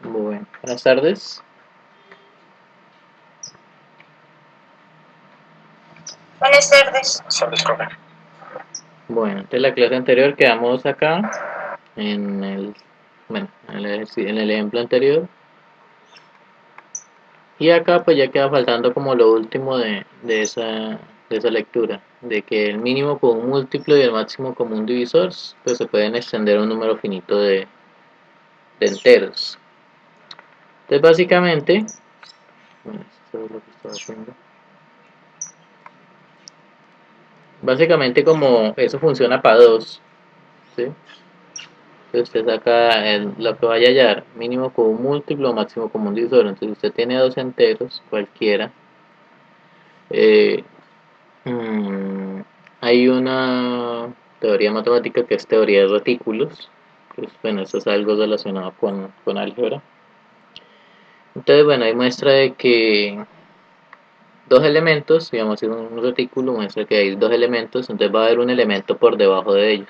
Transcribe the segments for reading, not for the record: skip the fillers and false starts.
Bueno, buenas tardes. Buenas tardes. Buenas tardes, profe. Bueno, de la clase anterior quedamos acá en el, en el ejemplo anterior. Y acá pues ya queda faltando como lo último de esa lectura, de que el mínimo común múltiplo y el máximo común divisor pues se pueden extender a un número finito de enteros. Entonces básicamente, bueno, esto es lo que estaba haciendo. Básicamente como eso funciona para dos, ¿sí? Usted saca lo que vaya a hallar, mínimo común múltiplo, máximo común divisor. Entonces usted tiene dos enteros, cualquiera. Eh, mm, Hay una teoría matemática que es teoría de retículos. Pues, bueno, eso es algo relacionado con álgebra. Entonces, bueno, ahí muestra de que dos elementos, digamos, un retículo muestra que hay dos elementos, entonces va a haber un elemento por debajo de ellos.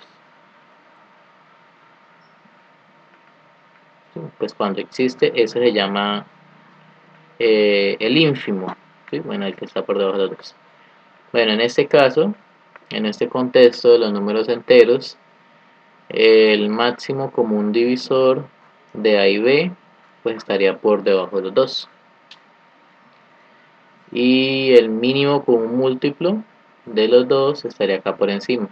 Pues cuando existe, eso se llama el ínfimo, ¿sí? Bueno, el que está por debajo de los dos. Bueno, en este caso, en este contexto de los números enteros, el máximo común divisor de A y B pues estaría por debajo de los dos. Y el mínimo común múltiplo de los dos estaría acá por encima.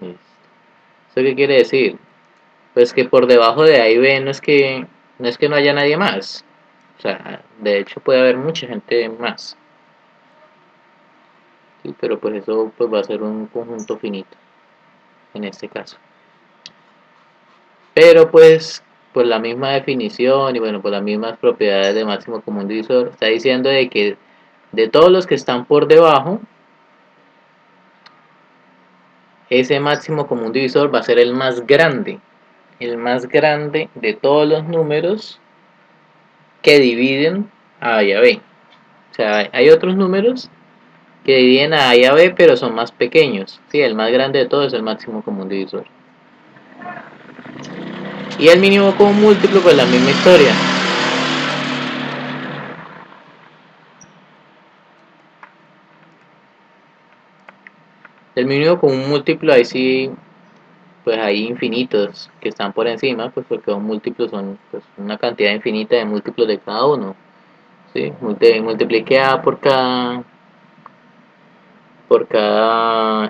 ¿Esto qué quiere decir? Pues que por debajo de A y B no es que no haya nadie más. O sea, de hecho puede haber mucha gente más. ¿Sí? Pero pues eso pues va a ser un conjunto finito en este caso. Pero pues por la misma definición y bueno, por las mismas propiedades de máximo común divisor, está diciendo de que de todos los que están por debajo, ese máximo común divisor va a ser el más grande de todos los números que dividen a A y a B. O sea, hay otros números que dividen a A y a B, pero son más pequeños. Sí, el más grande de todos es el máximo común divisor. Y el mínimo común múltiplo, pues la misma historia. El mínimo común múltiplo, ahí sí, pues hay infinitos que están por encima, pues porque son múltiplos, son pues, una cantidad infinita de múltiplos de cada uno. ¿Sí? Multiplique A por cada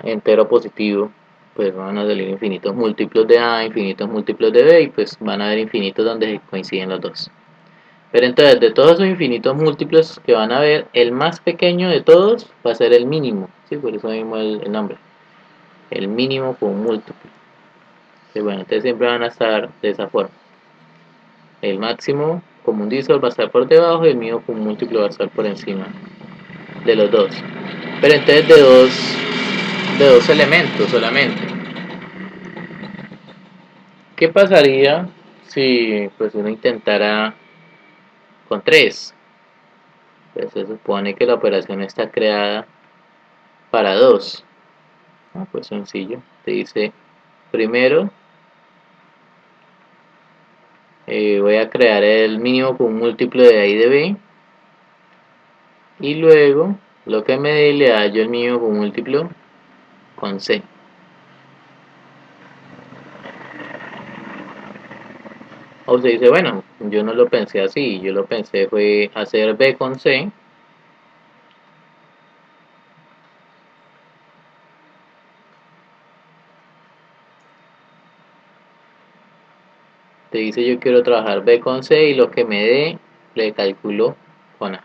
entero positivo, pues van a salir infinitos múltiplos de A, infinitos múltiplos de B, y pues van a haber infinitos donde coinciden los dos. Pero entonces, de todos esos infinitos múltiplos que van a haber, el más pequeño de todos va a ser el mínimo, ¿sí? Por eso mismo el nombre, el mínimo con múltiplo. Y bueno, entonces siempre van a estar de esa forma. El máximo común divisor va a estar por debajo y el mínimo común múltiplo va a estar por encima de los dos. Pero entonces de dos elementos solamente. ¿Qué pasaría si pues uno intentara con tres? Pues se supone que la operación está creada para dos. Pues sencillo. Te dice, primero voy a crear el mínimo con un múltiplo de A y de B. Y luego, lo que me dé le hallo el mínimo con un múltiplo con C. O se dice, bueno, yo no lo pensé así. Yo lo pensé fue hacer B con C. Te dice, yo quiero trabajar B con C y lo que me dé le calculo con A.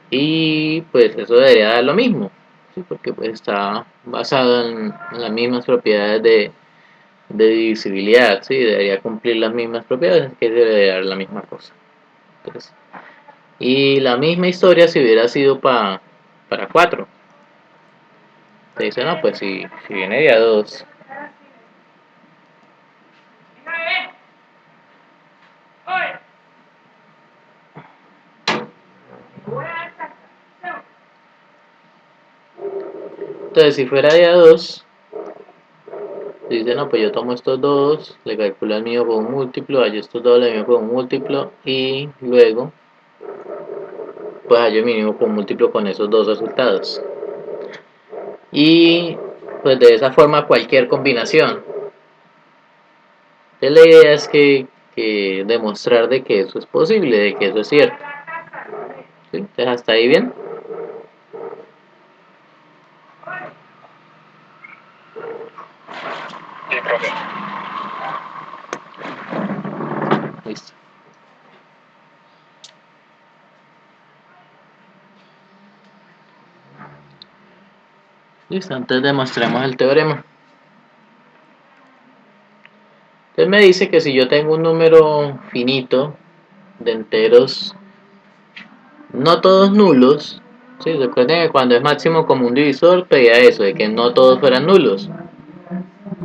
Y pues eso debería dar lo mismo, ¿sí? Porque pues está basado en las mismas propiedades de divisibilidad, ¿sí? Debería cumplir las mismas propiedades, que debería dar la misma cosa. Entonces, y la misma historia si hubiera sido para 4. Te dice, no, pues si viene de a 2, Entonces, si fuera de a 2, dice, no, pues yo tomo estos dos, le calculo el mío con un múltiplo, hallo estos dos, le mío con un múltiplo, y luego, pues hallo el mínimo con un múltiplo con esos dos resultados. Y, pues de esa forma, cualquier combinación. Entonces, la idea es que demostrar de que eso es posible, de que eso es cierto. ¿Sí? Entonces, ¿hasta ahí bien? Sí, profe. Listo. Listo, entonces demostremos el teorema. Entonces me dice que si yo tengo un número finito de enteros no todos nulos, ¿sí? Recuerden que cuando es máximo común divisor pedía eso, de que no todos fueran nulos.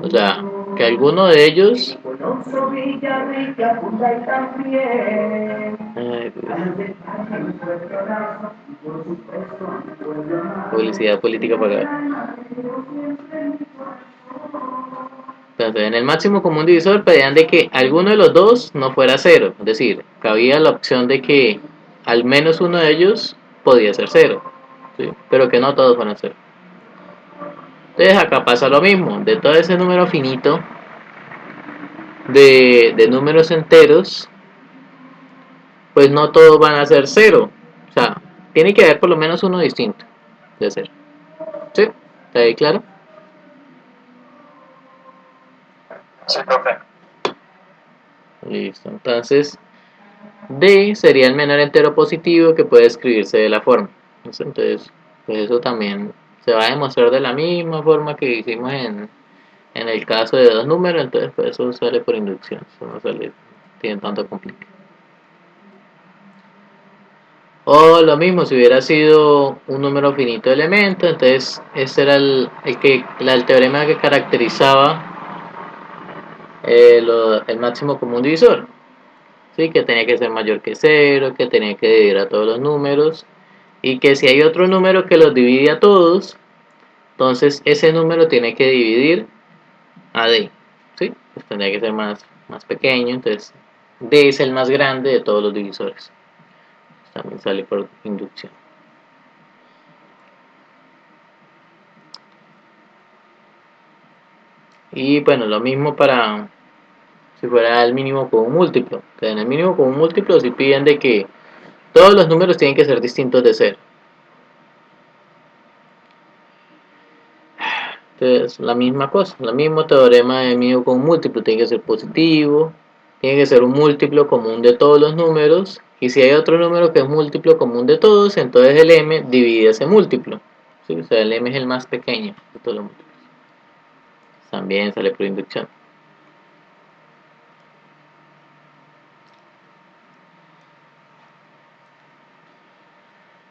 O sea, que alguno de ellos... publicidad política pagada. Entonces, en el máximo común divisor pedían de que alguno de los dos no fuera cero. Es decir, cabía la opción de que al menos uno de ellos podía ser cero, ¿sí? Pero que no todos fueran cero. Entonces acá pasa lo mismo. De todo ese número finito de números enteros, pues no todos van a ser cero. O sea, tiene que haber por lo menos uno distinto de cero. ¿Sí? ¿Está ahí claro? Sí, profe. Listo. Entonces, D sería el menor entero positivo que puede escribirse de la forma. Entonces, pues eso también se va a demostrar de la misma forma que hicimos en el caso de dos números. Entonces, pues eso sale por inducción. Eso no sale, tiene tanto complique. O lo mismo, si hubiera sido un número finito de elementos, entonces este era el teorema que caracterizaba el máximo común divisor. ¿Sí? Que tenía que ser mayor que cero, que tenía que dividir a todos los números, y que si hay otro número que los divide a todos, entonces ese número tiene que dividir a D. ¿Sí? Pues tendría que ser más pequeño, entonces D es el más grande de todos los divisores. También sale por inducción. Y bueno, lo mismo para si fuera el mínimo con un múltiplo. Entonces, en el mínimo con un múltiplo si piden de que todos los números tienen que ser distintos de cero. Entonces, la misma cosa, el mismo teorema de mínimo con un múltiplo tiene que ser positivo, tiene que ser un múltiplo común de todos los números, y si hay otro número que es múltiplo común de todos, entonces el m divide ese múltiplo. ¿Sí? O sea, el m es el más pequeño de todos los múltiplos. También sale por inducción.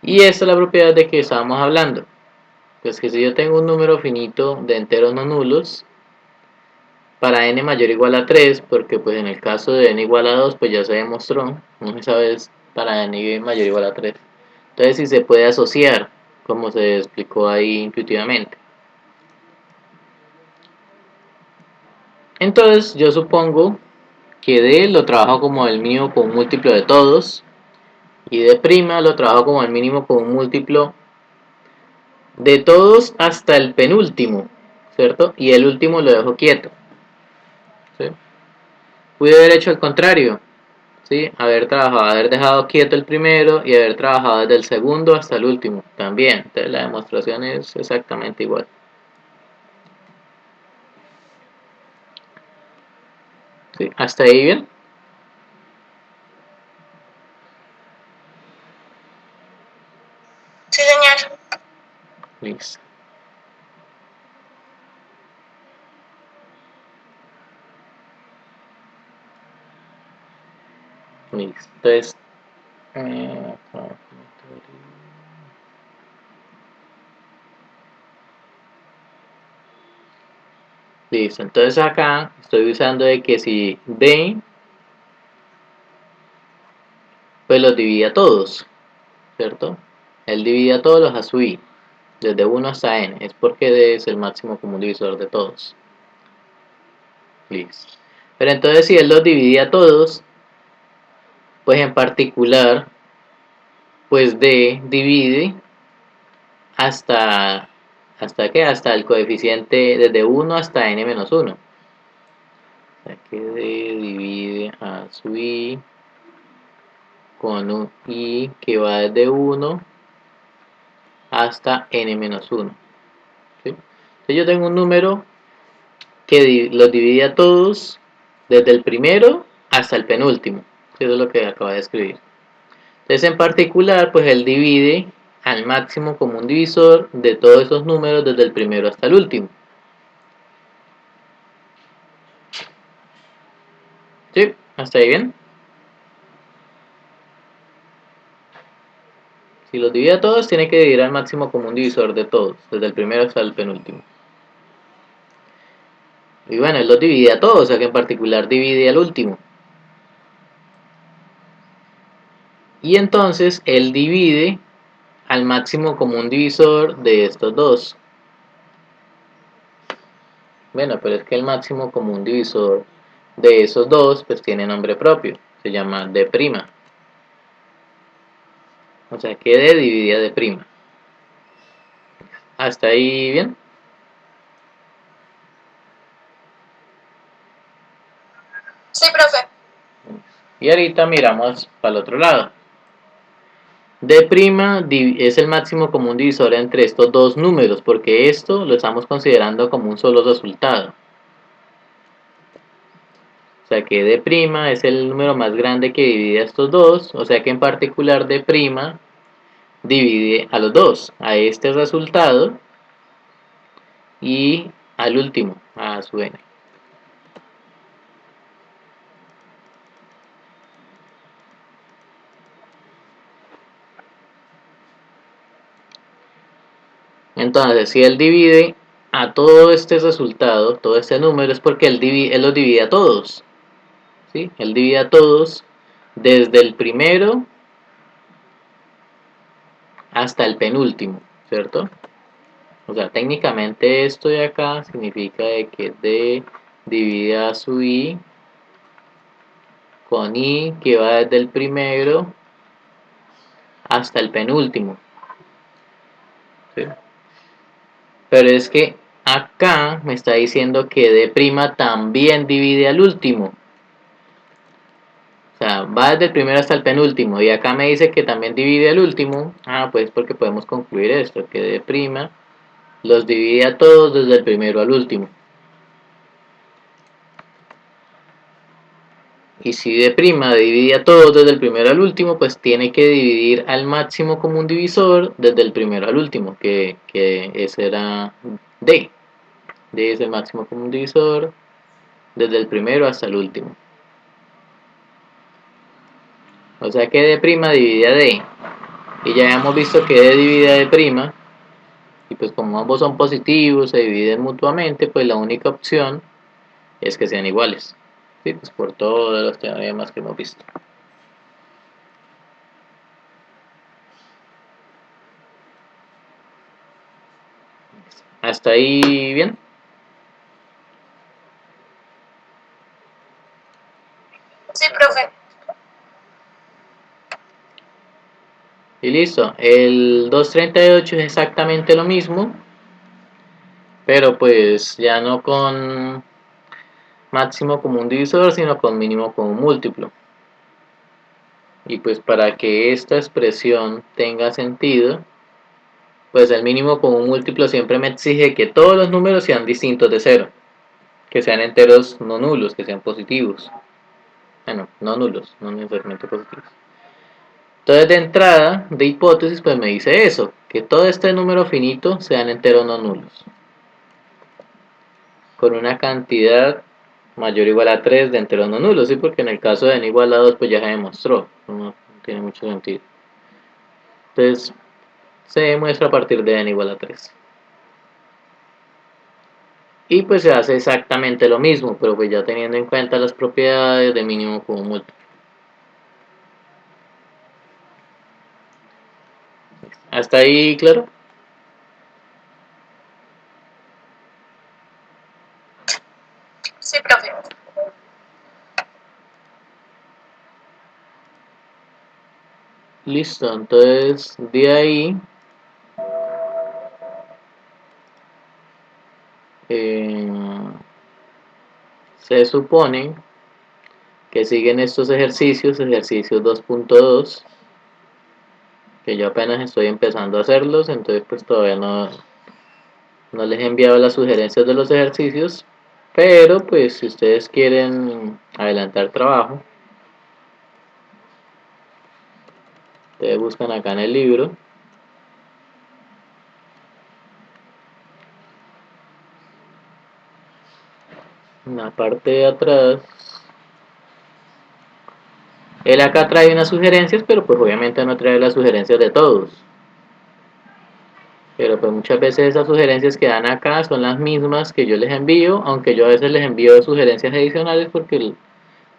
Y esta es la propiedad de que estábamos hablando. Pues que si yo tengo un número finito de enteros no nulos, para n mayor o igual a 3, porque pues en el caso de n igual a 2, pues ya se demostró, no se sabe para n mayor o igual a 3. Entonces si se puede asociar, como se explicó ahí intuitivamente. Entonces yo supongo que D lo trabajo como el mínimo con un múltiplo de todos, y D' lo trabajo como el mínimo con un múltiplo de todos hasta el penúltimo, ¿cierto? Y el último lo dejo quieto. ¿Sí? Pude haber hecho el contrario, ¿sí? Haber dejado quieto el primero y haber trabajado desde el segundo hasta el último también. Entonces la demostración es exactamente igual. ¿Sí? ¿Hasta ahí bien? Sí, señor. Listo. Listo. Entonces, listo. Entonces acá estoy usando de que si D, pues los divide a todos, ¿cierto? Él divide a todos los a su I. desde 1 hasta n, es porque d es el máximo común divisor de todos. Listo. Pero entonces si él los divide a todos, pues en particular, pues d divide ¿hasta qué? Hasta el coeficiente desde 1 hasta n menos 1. O sea que d divide a su i con un i que va desde 1 hasta n menos 1. ¿Sí? Entonces yo tengo un número que los divide a todos desde el primero hasta el penúltimo. Eso es lo que acabo de escribir. Entonces en particular, pues él divide al máximo común divisor de todos esos números desde el primero hasta el último. ¿Sí? ¿Hasta ahí bien? Si los divide a todos, tiene que dividir al máximo común divisor de todos, desde el primero hasta el penúltimo. Y bueno, él los divide a todos, o sea que en particular divide al último. Y entonces él divide al máximo común divisor de estos dos. Bueno, pero es que el máximo común divisor de esos dos pues tiene nombre propio, se llama d'. O sea que d divide a d'. ¿Hasta ahí bien? Sí, profe. Y ahorita miramos para el otro lado. D' es el máximo común divisor entre estos dos números, porque esto lo estamos considerando como un solo resultado. O sea que D' es el número más grande que divide a estos dos, o sea que en particular D' divide a los dos, a este resultado y al último, a su n. Entonces, si él divide a todo este resultado, todo este número, es porque él los divide a todos. ¿Sí? Él divide a todos desde el primero hasta el penúltimo, ¿cierto? O sea, técnicamente esto de acá significa de que D divide a su i con i que va desde el primero hasta el penúltimo. ¿Sí? Pero es que acá me está diciendo que D' también divide al último. O sea, va desde el primero hasta el penúltimo. Y acá me dice que también divide al último. Ah, pues porque podemos concluir esto, que D' los divide a todos desde el primero al último. Y si D' divide a todos desde el primero al último, pues tiene que dividir al máximo común divisor desde el primero al último, que ese era D. D es el máximo común divisor desde el primero hasta el último. O sea que D' divide a D. Y ya hemos visto que D divide a D'. Y pues como ambos son positivos, se dividen mutuamente, pues la única opción es que sean iguales. ¿Sí? Pues por todos los teoremas que hemos visto. ¿Hasta ahí bien? Sí, profe. Y listo. El 238 es exactamente lo mismo, pero pues ya no con máximo común divisor, sino con mínimo común múltiplo. Y pues para que esta expresión tenga sentido, pues el mínimo común múltiplo siempre me exige que todos los números sean distintos de 0, que sean enteros no nulos, que sean positivos. Bueno, no nulos, no necesariamente positivos. Entonces de entrada, de hipótesis, pues me dice eso, que todo este número finito sean enteros no nulos, con una cantidad mayor o igual a 3 de enteros no nulos, ¿sí? Porque en el caso de n igual a 2 pues ya se demostró, no tiene mucho sentido. Entonces se demuestra a partir de n igual a 3. Y pues se hace exactamente lo mismo, pero pues ya teniendo en cuenta las propiedades de mínimo común múltiplo. ¿Hasta ahí claro? Listo, entonces de ahí eh, se supone que siguen estos ejercicios, ejercicios 2.2, que yo apenas estoy empezando a hacerlos, entonces pues todavía no les he enviado las sugerencias de los ejercicios, pero pues si ustedes quieren adelantar trabajo, ustedes buscan acá en el libro, en la parte de atrás, él acá trae unas sugerencias, pero pues obviamente no trae las sugerencias de todos. Pero pues muchas veces esas sugerencias que dan acá son las mismas que yo les envío, aunque yo a veces les envío sugerencias adicionales porque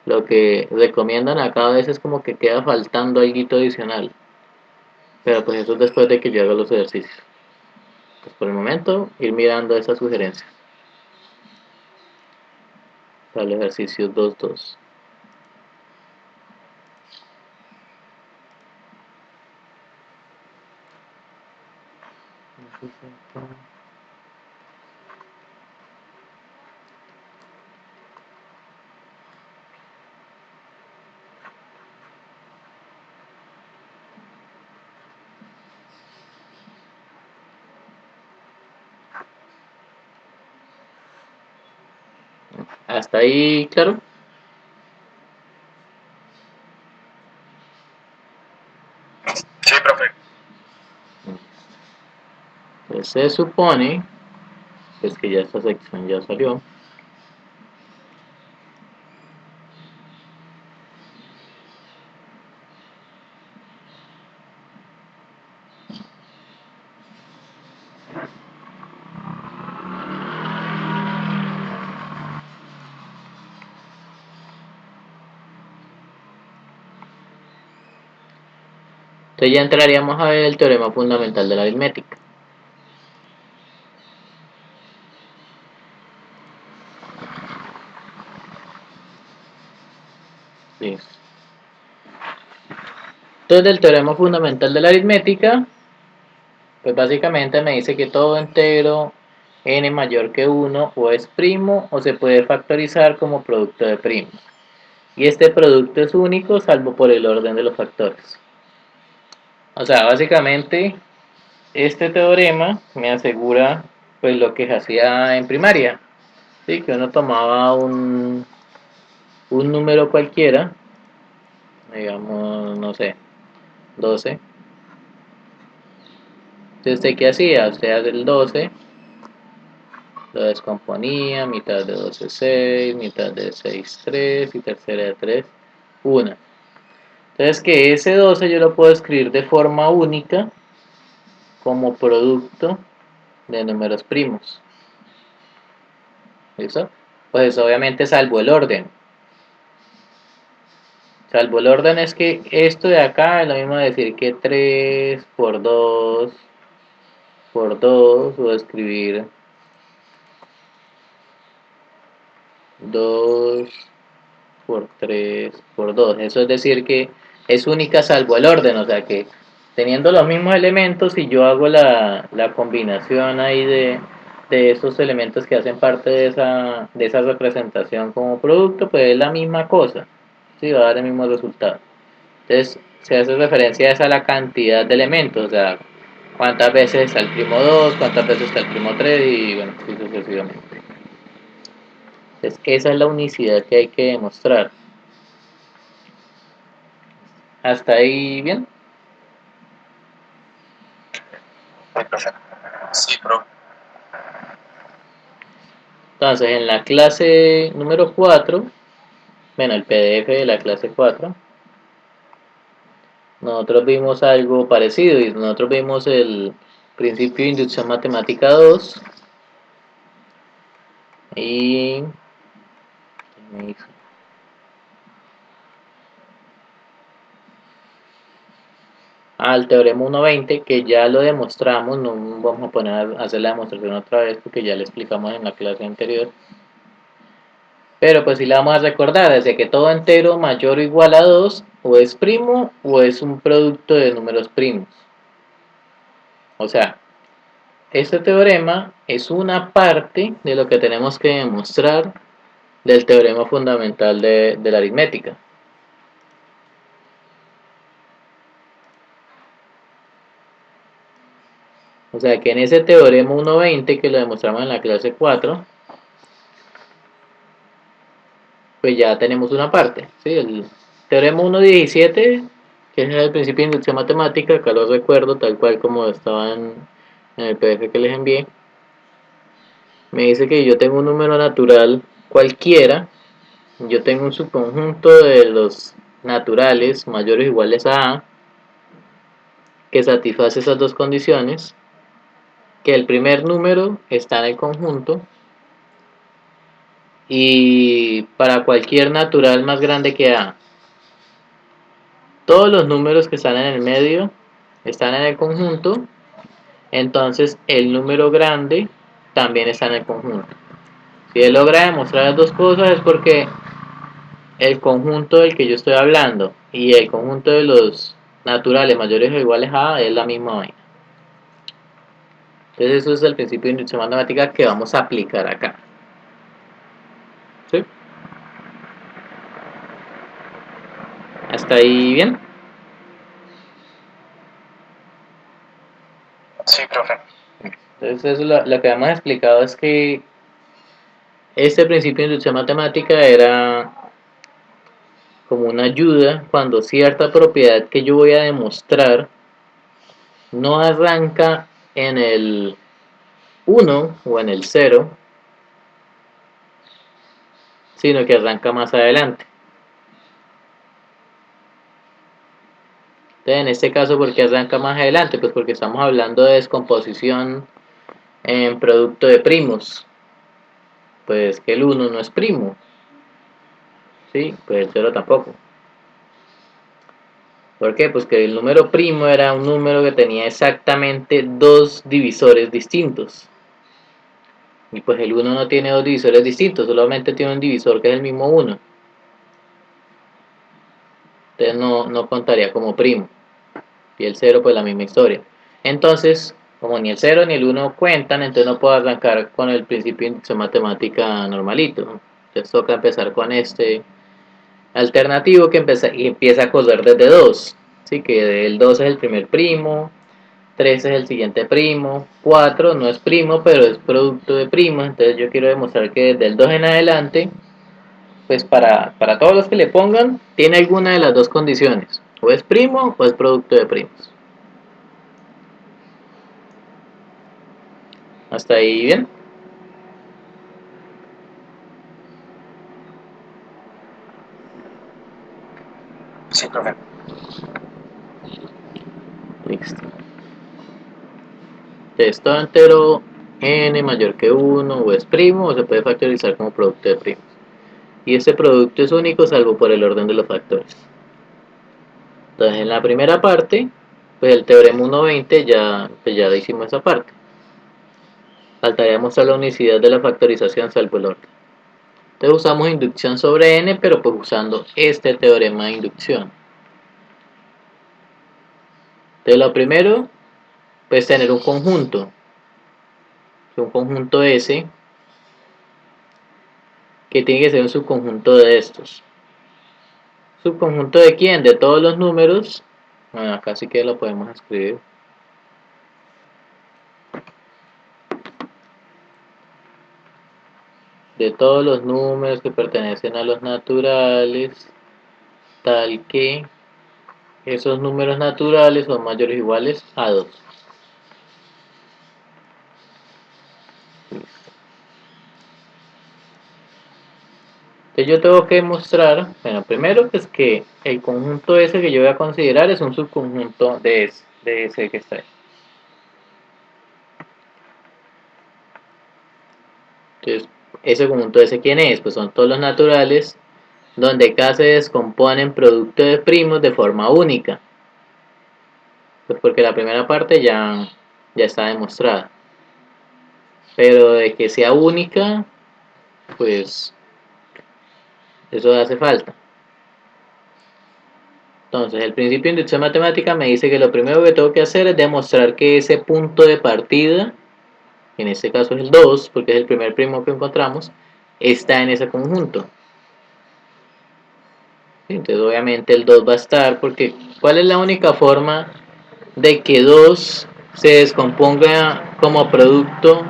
lo que recomiendan acá a veces como que queda faltando algo adicional. Pero pues eso es después de que yo haga los ejercicios. Pues por el momento ir mirando esas sugerencias para el ejercicio 2.2. Hasta ahí, claro. Sí, profe. Pues se supone pues que ya esta sección ya salió. Entonces ya entraríamos a ver el teorema fundamental de la aritmética. Listo. Entonces del teorema fundamental de la aritmética, pues básicamente me dice que todo entero n mayor que 1 o es primo o se puede factorizar como producto de primos. Y este producto es único salvo por el orden de los factores. O sea, básicamente este teorema me asegura pues lo que se hacía en primaria, ¿sí? Que uno tomaba un número cualquiera, digamos, no sé, 12. Entonces, ¿usted qué hacía? Usted hace el 12, lo descomponía, mitad de 12 6, mitad de 6 3 y tercera de 3 1. Entonces que ese 12 yo lo puedo escribir de forma única como producto de números primos. ¿Listo? Pues obviamente salvo el orden. Salvo el orden es que esto de acá es lo mismo decir que 3 por 2 o escribir 2 por 3 por 2. Eso es decir que es única salvo el orden, o sea que teniendo los mismos elementos, si yo hago la combinación ahí de esos elementos que hacen parte de esa representación como producto, pues es la misma cosa, ¿sí? Va a dar el mismo resultado. Entonces se hace referencia a la cantidad de elementos, o sea, cuántas veces está el primo 2, cuántas veces está el primo 3 y bueno, así sucesivamente. Entonces esa es la unicidad que hay que demostrar. ¿Hasta ahí bien? Sí, profe. Sí, profe. Entonces, en la clase número 4, bueno, el PDF de la clase 4, nosotros vimos algo parecido y nosotros vimos el principio de inducción matemática 2 y al teorema 1.20 que ya lo demostramos, no vamos a poner a hacer la demostración otra vez porque ya lo explicamos en la clase anterior. Pero pues si la vamos a recordar, desde que todo entero mayor o igual a 2 o es primo o es un producto de números primos. O sea, este teorema es una parte de lo que tenemos que demostrar del teorema fundamental de la aritmética. O sea que en ese teorema 1.20 que lo demostramos en la clase 4, pues ya tenemos una parte. ¿Sí? El teorema 1.17, que es el principio de inducción matemática, acá lo recuerdo tal cual como estaba en el PDF que les envié. Me dice que yo tengo un número natural cualquiera, yo tengo un subconjunto de los naturales mayores o iguales a A, que satisface esas dos condiciones, que el primer número está en el conjunto y para cualquier natural más grande que A, todos los números que están en el medio están en el conjunto, entonces el número grande también está en el conjunto. Si él logra demostrar las dos cosas es porque el conjunto del que yo estoy hablando y el conjunto de los naturales mayores o iguales a es la misma vaina. Entonces eso es el principio de inducción matemática que vamos a aplicar acá. ¿Sí? ¿Hasta ahí bien? Sí, profe. Entonces eso lo que hemos explicado es que este principio de inducción matemática era como una ayuda cuando cierta propiedad que yo voy a demostrar no arranca en el 1 o en el 0, sino que arranca más adelante. Entonces, en este caso, ¿por qué arranca más adelante? Pues porque estamos hablando de descomposición en producto de primos. Pues que el 1 no es primo, ¿sí? Pues el 0 tampoco. ¿Por qué? Pues que el número primo era un número que tenía exactamente dos divisores distintos. Y pues el 1 no tiene dos divisores distintos, solamente tiene un divisor que es el mismo 1. Entonces no contaría como primo. Y el 0 pues la misma historia. Entonces, como ni el 0 ni el 1 cuentan, entonces no puedo arrancar con el principio de inducción matemática normalito. Entonces toca empezar con este alternativo que empieza a correr desde 2. ¿Sí? Que el 2 es el primer primo, 3 es el siguiente primo, 4 no es primo, pero es producto de primos. Entonces yo quiero demostrar que desde el 2 en adelante, pues para todos los que le pongan, tiene alguna de las dos condiciones. O es primo o es producto de primos. ¿Hasta ahí bien? Sí, profe. Listo. Entonces todo entero n mayor que 1 o es primo o se puede factorizar como producto de primos. Y este producto es único salvo por el orden de los factores. Entonces en la primera parte, pues el teorema 1.20 pues ya hicimos esa parte. Faltaría mostrar la unicidad de la factorización salvo el orden. Entonces usamos inducción sobre n, pero pues usando este teorema de inducción. Entonces lo primero, pues tener un conjunto S, que tiene que ser un subconjunto de estos. ¿Subconjunto de quién? De todos los números. Bueno, acá sí que lo podemos escribir. De todos los números que pertenecen a los naturales, tal que esos números naturales son mayores o iguales a 2. Entonces yo tengo que mostrar, bueno, primero pues que el conjunto ese que yo voy a considerar es un subconjunto de ese que está ahí. Entonces, ese conjunto ese ¿quién es? Pues son todos los naturales donde K se descompone en producto de primos de forma única. Pues porque la primera parte ya está demostrada. Pero de que sea única, pues Eso hace falta. Entonces, el principio de inducción matemática me dice que lo primero que tengo que hacer es demostrar que ese punto de partida, en este caso es el 2, porque es el primer primo que encontramos, está en ese conjunto. ¿Sí? Entonces, obviamente el 2 va a estar, porque ¿cuál es la única forma de que 2 se descomponga como producto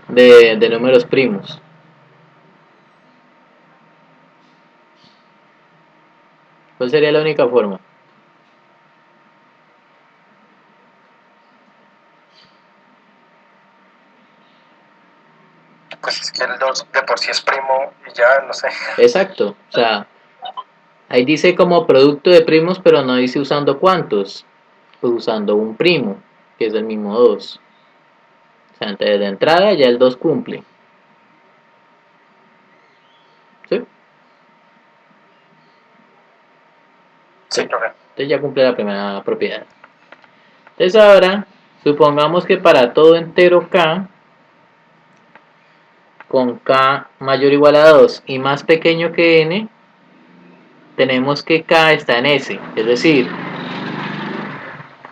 de números primos? ¿Cuál sería la única forma? Pues es que el 2 de por sí es primo y ya, no sé. Exacto, o sea, ahí dice como producto de primos, pero no dice usando cuántos, pues usando un primo, que es el mismo 2. O sea, antes de entrada ya el 2 cumple. ¿Sí? Sí, profe. Entonces ya cumple la primera propiedad. Entonces ahora, supongamos que para todo entero k, con k mayor o igual a 2 y más pequeño que n, tenemos que k está en S. Es decir,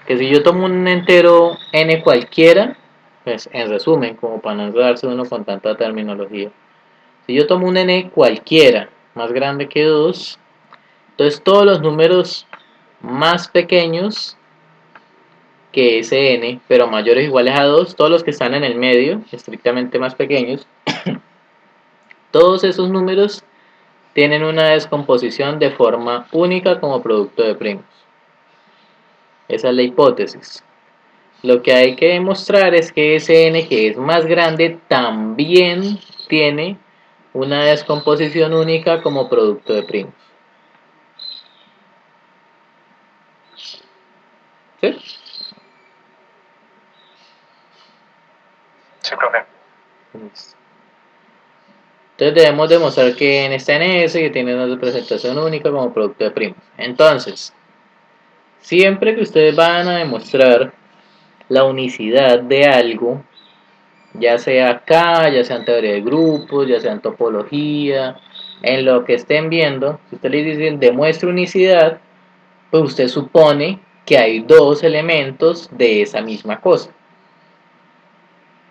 que si yo tomo un entero n cualquiera, pues en resumen, como para no enredarse uno con tanta terminología, si yo tomo un n cualquiera más grande que 2, entonces todos los números más pequeños que ese n, pero mayores o iguales a 2, todos los que están en el medio, estrictamente más pequeños, todos esos números tienen una descomposición de forma única como producto de primos. Esa es la hipótesis. Lo que hay que demostrar es que ese n que es más grande también tiene una descomposición única como producto de primos. ¿Sí? Sí, profe. Entonces debemos demostrar que n está en S, que tiene una representación única como producto de primos. Entonces, siempre que ustedes van a demostrar la unicidad de algo, ya sea acá, ya sea en teoría de grupos, ya sea en topología, en lo que estén viendo, si ustedes les dicen demuestre unicidad, pues usted supone que hay dos elementos de esa misma cosa.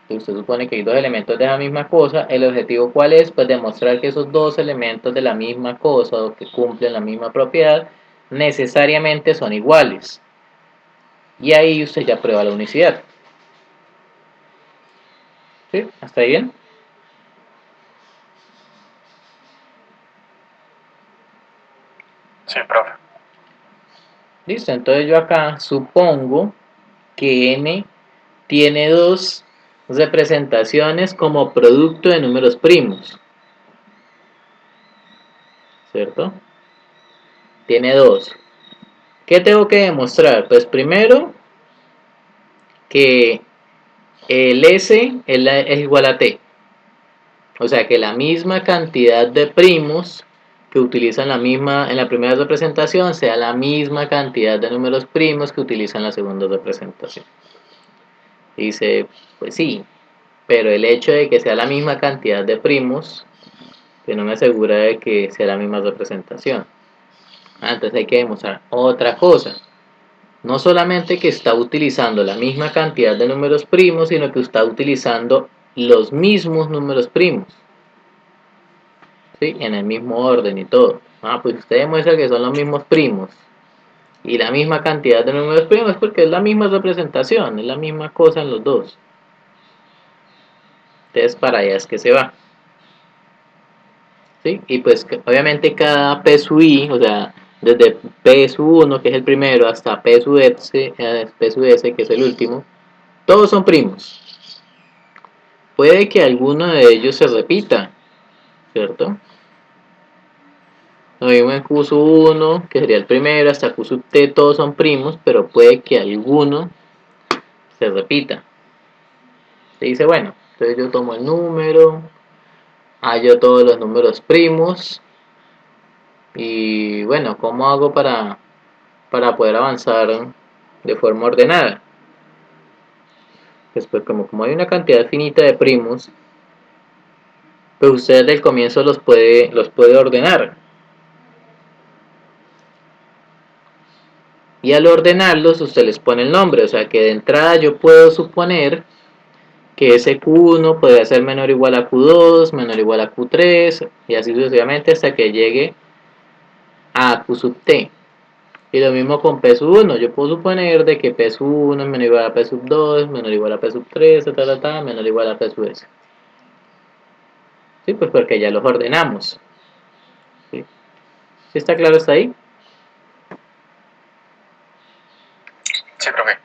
Si usted supone que hay dos elementos de la misma cosa, ¿el objetivo cuál es? Pues demostrar que esos dos elementos de la misma cosa o que cumplen la misma propiedad necesariamente son iguales. Y ahí usted ya prueba la unicidad. ¿Sí? ¿Hasta ahí bien? Sí, profe. Listo, entonces yo acá supongo que n tiene dos representaciones como producto de números primos, ¿cierto? Tiene dos. ¿Qué tengo que demostrar? Pues primero que el S es igual a T. O sea que la misma cantidad de primos que utilizan en la primera representación sea la misma cantidad de números primos que utilizan en la segunda representación. Dice, pues sí, pero el hecho de que sea la misma cantidad de primos, que no me asegura de que sea la misma representación. Entonces hay que demostrar otra cosa. No solamente que está utilizando la misma cantidad de números primos, sino que está utilizando los mismos números primos, ¿sí? En el mismo orden y todo. Pues usted demuestra que son los mismos primos y la misma cantidad de números primos porque es la misma representación, es la misma cosa en los dos. Entonces para allá es que se va. ¿Sí? Y pues obviamente cada P sub I, o sea, desde P sub 1, que es el primero, hasta P sub S, que es el último, todos son primos. Puede que alguno de ellos se repita, ¿cierto? Lo mismo en Q sub 1, que sería el primero, hasta Q sub T, todos son primos, pero puede que alguno se repita. Se dice, bueno, entonces yo tomo el número, hallo todos los números primos, y bueno, ¿cómo hago para poder avanzar de forma ordenada? Pues como hay una cantidad finita de primos, pues usted desde el comienzo los puede ordenar. Y al ordenarlos usted les pone el nombre, o sea que de entrada yo puedo suponer que ese Q1 podría ser menor o igual a Q2, menor o igual a Q3, y así sucesivamente hasta que llegue a Q sub T. Y lo mismo con P sub 1, yo puedo suponer de que P sub 1 es menor o igual a P sub 2, menor o igual a P sub 3, menor o igual a P sub S. ¿Sí? Pues porque ya los ordenamos. ¿Sí? ¿Sí está claro hasta ahí? Sí, profe.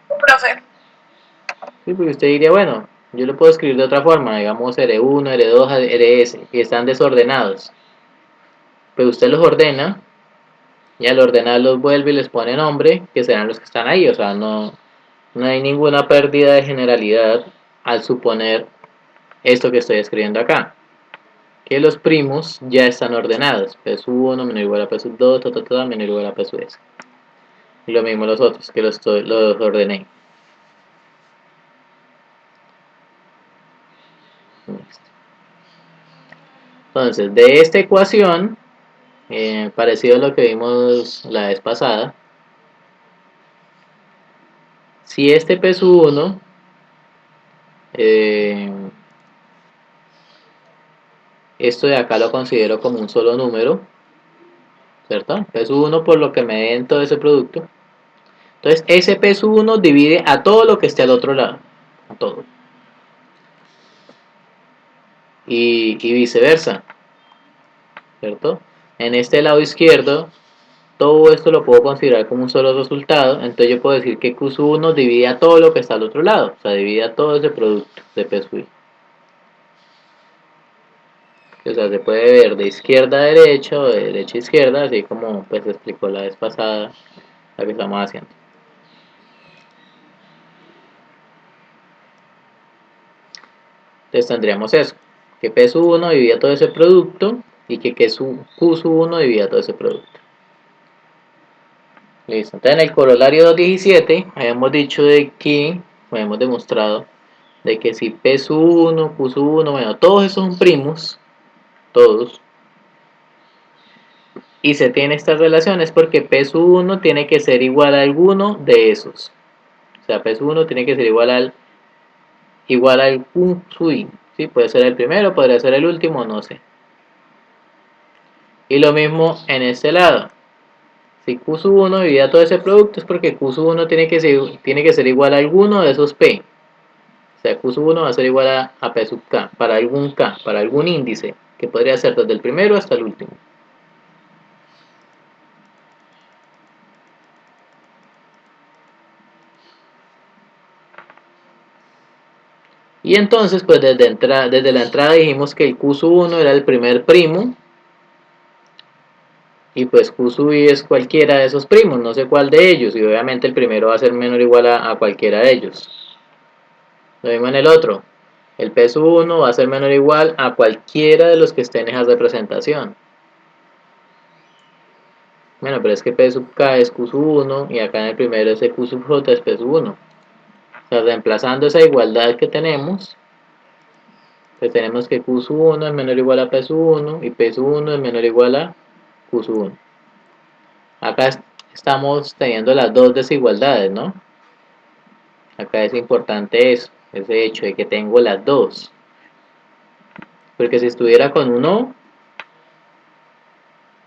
Profe, Sí, porque usted diría, bueno, yo lo puedo escribir de otra forma, digamos R1, R2, RS, y están desordenados. Pero usted los ordena, y al ordenarlos vuelve y les pone nombre, que serán los que están ahí. O sea, no hay ninguna pérdida de generalidad al suponer esto que estoy escribiendo acá. Que los primos ya están ordenados. P sub 1 menor o igual a P sub 2, menor o igual a P sub S. Y lo mismo los otros, que los ordené. Entonces, de esta ecuación, parecido a lo que vimos la vez pasada, si este P sub 1 esto de acá lo considero como un solo número, ¿cierto? P sub 1 por lo que me den todo ese producto. Entonces, ese P sub 1 divide a todo lo que esté al otro lado, a todo. Y viceversa, ¿cierto? En este lado izquierdo, todo esto lo puedo considerar como un solo resultado, entonces yo puedo decir que Q sub 1 divide a todo lo que está al otro lado, o sea, divide a todo ese producto de P sub I. O sea, se puede ver de izquierda a derecha o de derecha a izquierda, así como pues explicó la vez pasada la que estamos haciendo. Entonces tendríamos eso, que P sub 1 dividía todo ese producto y que Q sub 1 dividía todo ese producto. Listo, entonces en el corolario 217 habíamos dicho de que, habíamos demostrado de que si P sub 1, Q sub 1, bueno, todos esos son primos, todos, y se tiene estas relaciones porque P sub 1 tiene que ser igual a alguno de esos. O sea, P sub 1 tiene que ser igual al Q sub I. ¿Sí? Puede ser el primero, podría ser el último, no sé. Y lo mismo en este lado. Si Q sub 1 divide todo ese producto es porque Q sub 1 tiene que ser igual a alguno de esos P. O sea, Q sub 1 va a ser igual a P sub K, para algún índice, que podría ser desde el primero hasta el último. Y entonces, pues desde la entrada dijimos que el Q sub 1 era el primer primo, y pues Q sub I es cualquiera de esos primos, no sé cuál de ellos, y obviamente el primero va a ser menor o igual a cualquiera de ellos. Lo mismo en el otro, el P sub 1 va a ser menor o igual a cualquiera de los que estén en esa representación. Bueno, pero es que P sub K es Q sub 1 y acá en el primero ese Q sub J es P sub 1. O sea, reemplazando esa igualdad que tenemos, pues tenemos que Q sub 1 es menor o igual a P sub 1 y P sub 1 es menor o igual a Q sub 1. Acá estamos teniendo las dos desigualdades, ¿no? Acá es importante eso, ese hecho de que tengo las dos. Porque si estuviera con uno,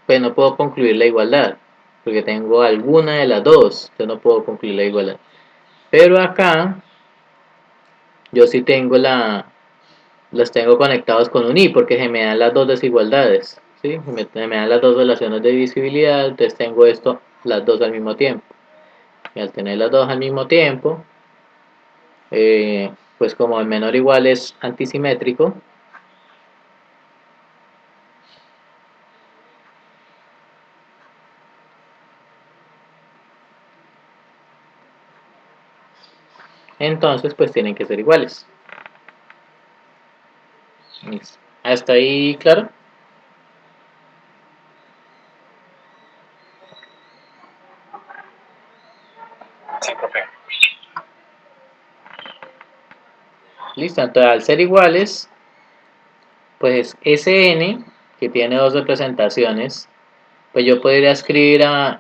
pues no puedo concluir la igualdad. Porque tengo alguna de las dos, entonces no puedo concluir la igualdad. Pero acá, yo sí tengo los tengo conectados con un i, porque se me dan las dos desigualdades. ¿Sí? Me dan las dos relaciones de divisibilidad, entonces tengo esto, las dos al mismo tiempo. Y al tener las dos al mismo tiempo, pues como el menor igual es antisimétrico, entonces pues tienen que ser iguales. Listo. ¿Hasta ahí claro? Sí, profe. Listo, entonces al ser iguales, pues Sn, que tiene dos representaciones, pues yo podría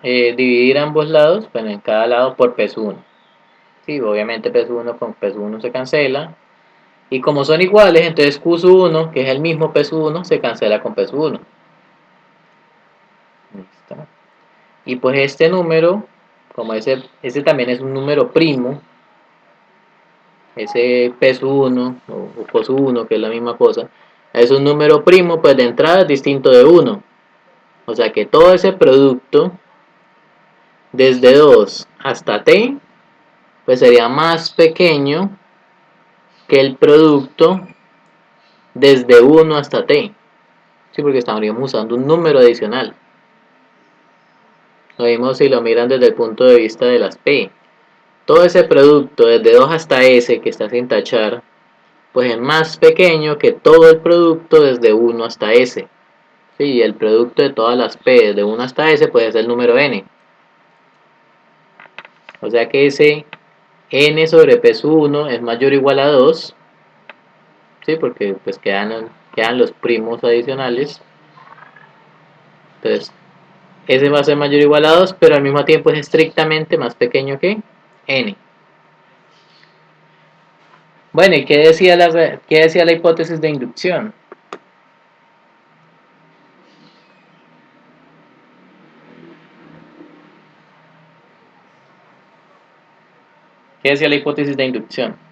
dividir ambos lados, bueno, en cada lado por P1. Sí, obviamente P1 con P1 se cancela. Y como son iguales, entonces Q1, que es el mismo P1, se cancela con P1. Listo. Y pues este número, como ese también es un número primo, ese P1 o cos1, que es la misma cosa, es un número primo, pues de entrada es distinto de 1. O sea que todo ese producto, desde 2 hasta t, pues sería más pequeño que el producto desde 1 hasta t. Sí, porque estaríamos usando un número adicional. Lo mismo si lo miran desde el punto de vista de las p. Todo ese producto desde 2 hasta s que está sin tachar, pues es más pequeño que todo el producto desde 1 hasta s. Sí, y el producto de todas las p desde 1 hasta s puede ser el número n. O sea que ese n sobre p1 es mayor o igual a 2, ¿sí? Porque pues quedan los primos adicionales. Entonces, ese va a ser mayor o igual a 2, pero al mismo tiempo es estrictamente más pequeño que n. Bueno, ¿y qué decía la hipótesis de inducción? ¿Qué decía la hipótesis de inducción?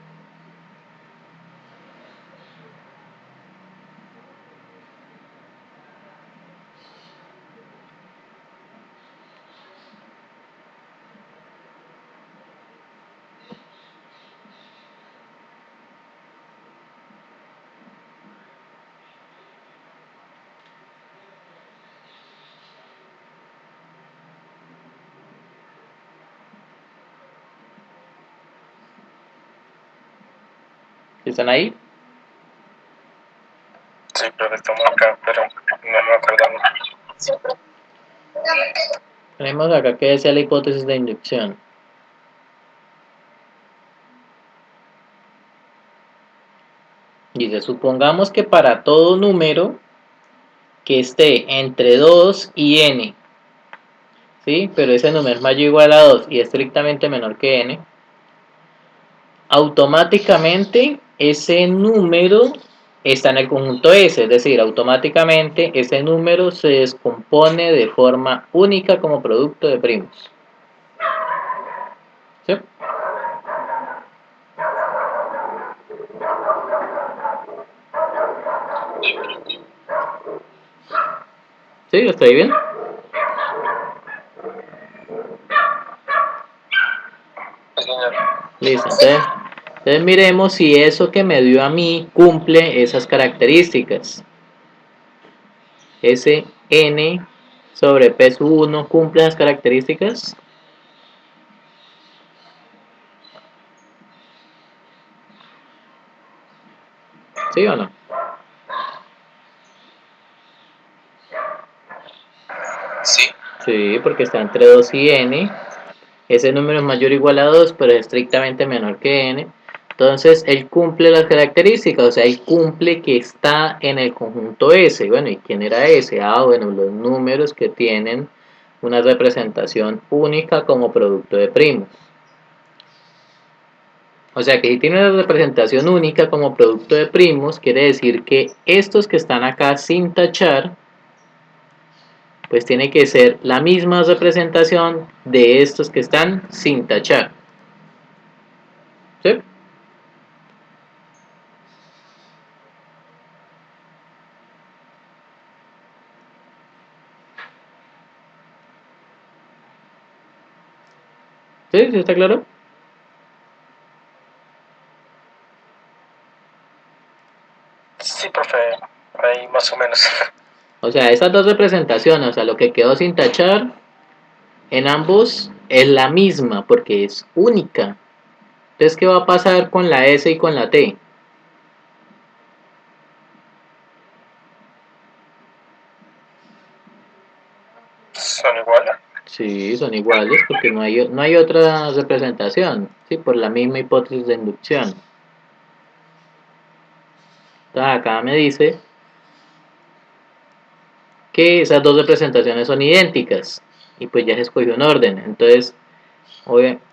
¿Están ahí? Sí, pero estamos acá, pero no me acordamos. Tenemos acá que decía la hipótesis de inducción. Dice, supongamos que para todo número que esté entre 2 y n, ¿sí? Pero ese número es mayor o igual a 2 y estrictamente menor que n, automáticamente ese número está en el conjunto S, es decir, automáticamente ese número se descompone de forma única como producto de primos. ¿Sí? ¿Sí? ¿Lo estoy bien? Sí, señor. Listo, entonces miremos si eso que me dio a mí cumple esas características. Ese n sobre p1 cumple esas características. ¿Sí o no? Sí. Sí, porque está entre 2 y n. Ese número es mayor o igual a 2, pero es estrictamente menor que n. Entonces, él cumple las características, o sea, él cumple que está en el conjunto S. Bueno, ¿y quién era S? Ah, bueno, los números que tienen una representación única como producto de primos. O sea que si tiene una representación única como producto de primos, quiere decir que estos que están acá sin tachar, pues tiene que ser la misma representación de estos que están sin tachar. ¿Sí? ¿Sí? ¿Sí está claro? Sí, profe, ahí más o menos. O sea, esas dos representaciones, o sea, lo que quedó sin tachar en ambos es la misma porque es única. Entonces, ¿qué va a pasar con la S y con la T? Son iguales. Sí, son iguales porque no hay otra representación, ¿sí? Por la misma hipótesis de inducción. Entonces acá me dice que esas dos representaciones son idénticas y pues ya se escogió un orden. Entonces,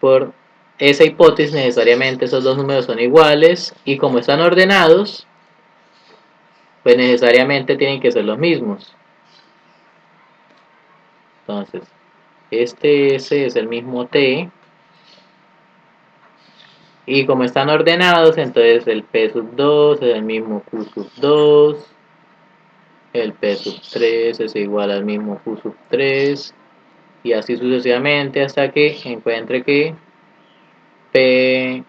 por esa hipótesis necesariamente esos dos números son iguales y como están ordenados, pues necesariamente tienen que ser los mismos. Entonces, este S es el mismo T y como están ordenados, entonces el P sub 2 es el mismo Q sub 2, el P sub 3 es igual al mismo Q sub 3 y así sucesivamente hasta que encuentre que P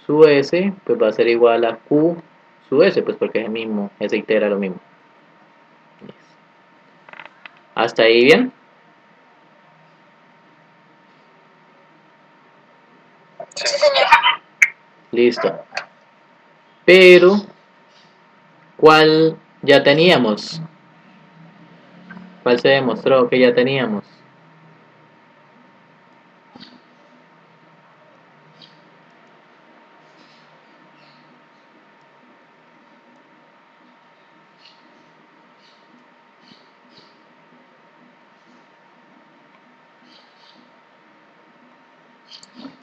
su S pues va a ser igual a Q su S, pues porque es el mismo, S integra lo mismo. ¿Hasta ahí bien? Sí. Listo. Pero, ¿cuál ya teníamos? ¿Cuál se demostró que ya teníamos?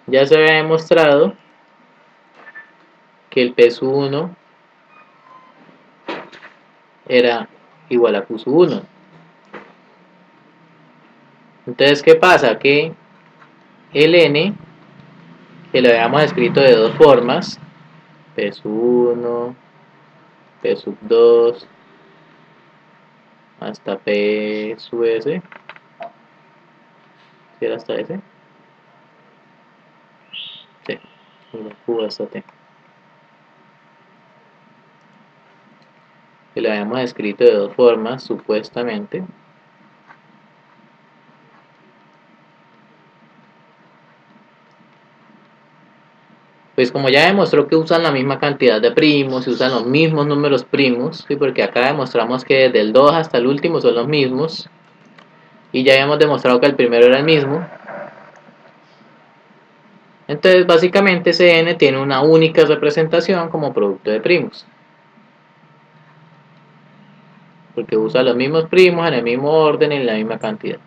Ya se había demostrado que el P sub 1 era igual a Q sub 1. Entonces, ¿qué pasa? Que el N, que lo habíamos escrito de dos formas, P sub 1, P sub 2, hasta P sub S, ¿sí era hasta S? Sí, Q hasta T. Que lo habíamos escrito de dos formas, supuestamente. Pues como ya demostró que usan la misma cantidad de primos y usan los mismos números primos, ¿sí? Porque acá demostramos que desde el 2 hasta el último son los mismos, y ya habíamos demostrado que el primero era el mismo. Entonces básicamente ese n tiene una única representación como producto de primos, porque usa los mismos primos en el mismo orden y en la misma cantidad.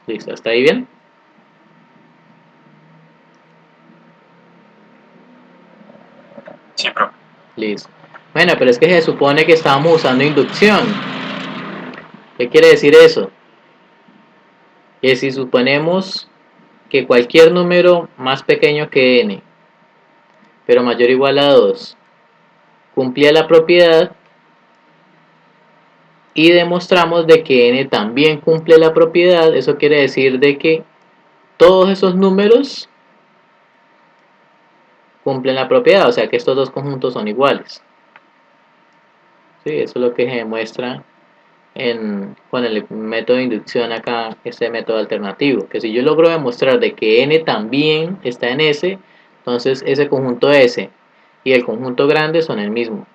Listo, ¿hasta ahí bien? Sí, bro. Listo. Bueno, pero es que se supone que estábamos usando inducción. ¿Qué quiere decir eso? Que si suponemos que cualquier número más pequeño que n, pero mayor o igual a 2, cumplía la propiedad y demostramos de que n también cumple la propiedad, eso quiere decir de que todos esos números cumplen la propiedad, o sea que estos dos conjuntos son iguales. ¿Sí? Eso es lo que se demuestra con el método de inducción acá, este método alternativo, que si yo logro demostrar de que n también está en S, entonces ese conjunto S y el conjunto grande son el mismo.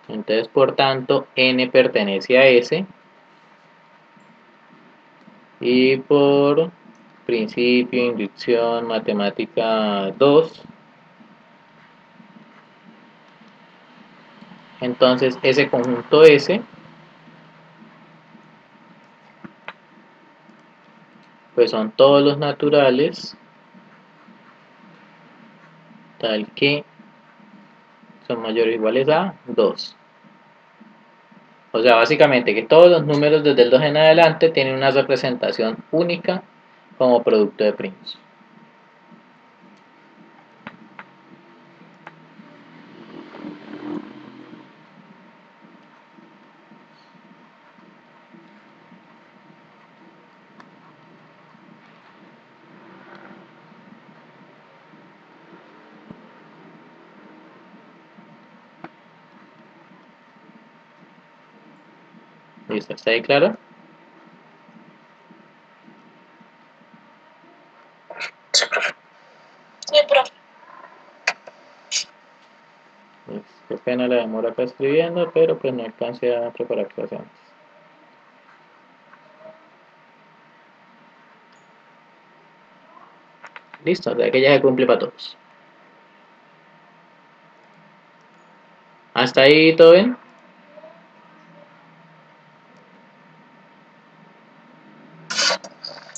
Entonces, por tanto, n pertenece a S y por principio, inducción, matemática 2, entonces ese conjunto S pues son todos los naturales tal que son mayores o iguales a 2. O sea, básicamente que todos los números desde el 2 en adelante tienen una representación única como producto de primos. Listo, ¿está ahí claro? Sí, profe. Sí, profe. Pues, qué pena la demora acá escribiendo, pero pues no alcancé a preparar clase antes. Listo, o sea que ya se cumple para todos. ¿Hasta ahí todo bien?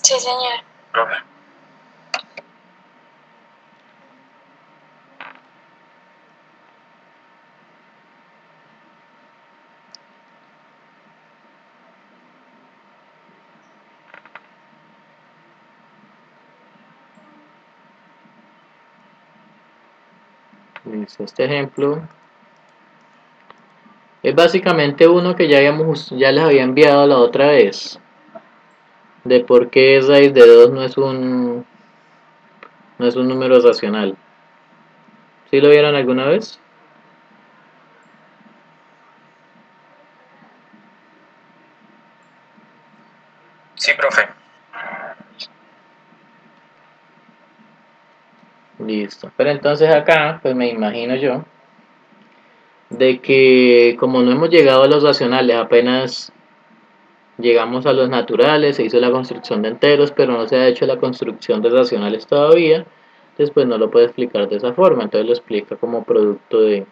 Sí, señor. Profe. Listo, este ejemplo es básicamente uno que ya les había enviado la otra vez, de por qué raíz de 2 no es un número racional. ¿Sí lo vieron alguna vez? Sí, profe. Listo. Pero entonces acá, pues me imagino yo, de que como no hemos llegado a los racionales, apenas llegamos a los naturales, se hizo la construcción de enteros, pero no se ha hecho la construcción de racionales todavía, entonces pues no lo puede explicar de esa forma, entonces lo explica como producto de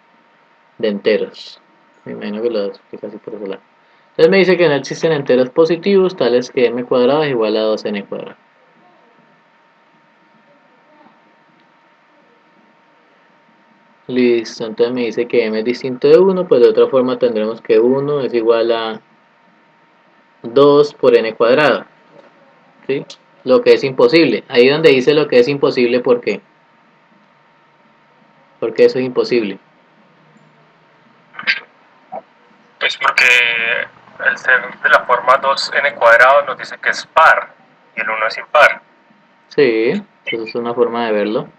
enteros. Me imagino que lo explica así por ese lado. Entonces me dice que no existen enteros positivos tales que m cuadrado es igual a 2n cuadrado. Listo, entonces me dice que m es distinto de 1, pues de otra forma tendremos que 1 es igual a 2 por n cuadrado, ¿sí? Lo que es imposible. Ahí donde dice lo que es imposible, ¿por qué? Porque eso es imposible. Pues porque el ser de la forma 2n cuadrado nos dice que es par y el 1 es impar. Sí, eso es una forma de verlo.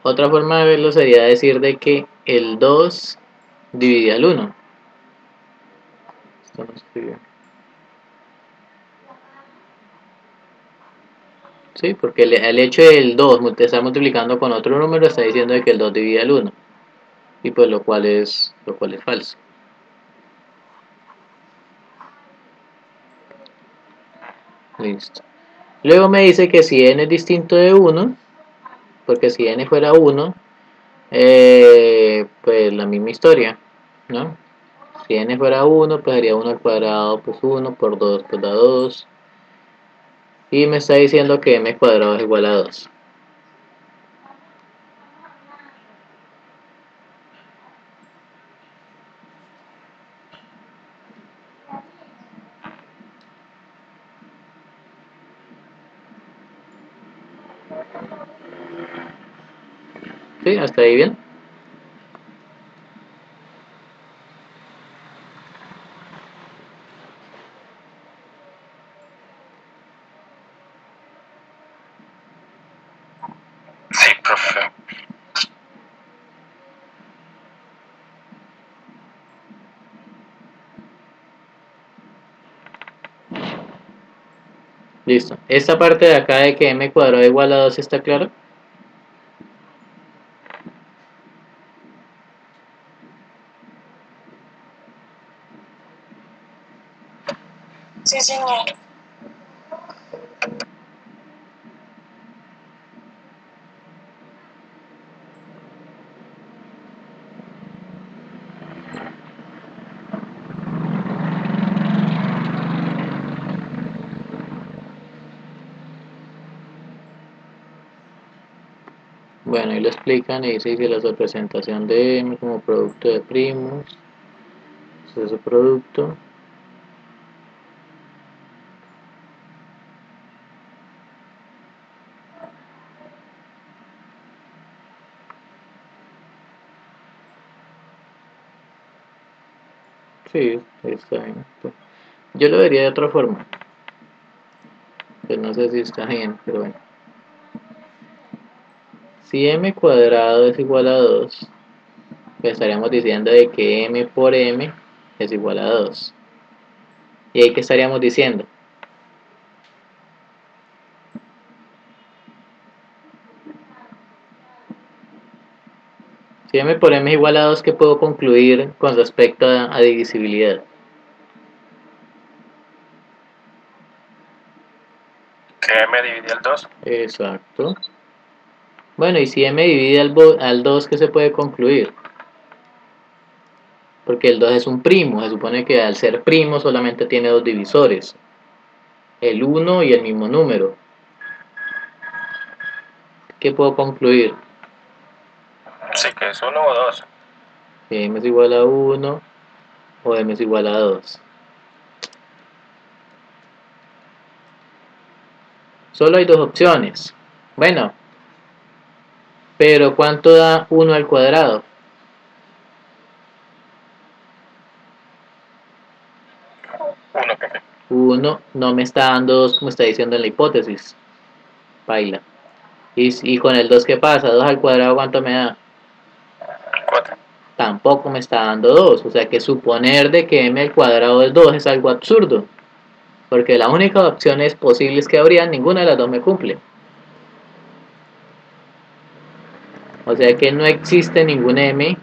Otra forma de verlo sería decir de que el 2 divide al 1. Esto no escribió. Sí, porque el hecho del 2 estar multiplicando con otro número está diciendo de que el 2 divide al 1. Y pues lo cual es falso. Listo. Luego me dice que si n es distinto de 1, porque si n fuera 1, pues la misma historia, ¿no? Si n fuera 1, pues sería 1 al cuadrado, pues 1 por 2, pues da 2. Y me está diciendo que m cuadrado es igual a 2. ¿Sí? ¿Hasta ahí bien? Sí, profe. Listo. Esta parte de acá de que m cuadrado es igual a 2 está claro. Sí, señor. Bueno, ahí lo explican y dice que la representación de m como producto de primos es su producto. Sí, está bien. Yo lo vería de otra forma. Pues no sé si está bien, pero bueno. Si m cuadrado es igual a 2, pues estaríamos diciendo de que m por m es igual a 2. ¿Y ahí qué estaríamos diciendo? Si m por m es igual a 2, ¿qué puedo concluir con respecto a divisibilidad? Que m divide el 2. Exacto. Bueno, y si m divide al 2, ¿qué se puede concluir? Porque el 2 es un primo, se supone que al ser primo solamente tiene dos divisores, el 1 y el mismo número. ¿Qué puedo concluir? Sí, que es 1 o 2. Que m es igual a 1 o m es igual a 2. Solo hay dos opciones. Bueno, pero ¿cuánto da 1 al cuadrado? 1, profe. 1 no me está dando 2 como está diciendo en la hipótesis. Baila. Y con el 2, ¿qué pasa? 2 al cuadrado, ¿cuánto me da? 4. Tampoco me está dando 2. O sea que suponer de que m al cuadrado es 2 es algo absurdo. Porque las únicas opciones posibles que habría, ninguna de las dos me cumple. O sea que no existe ningún m.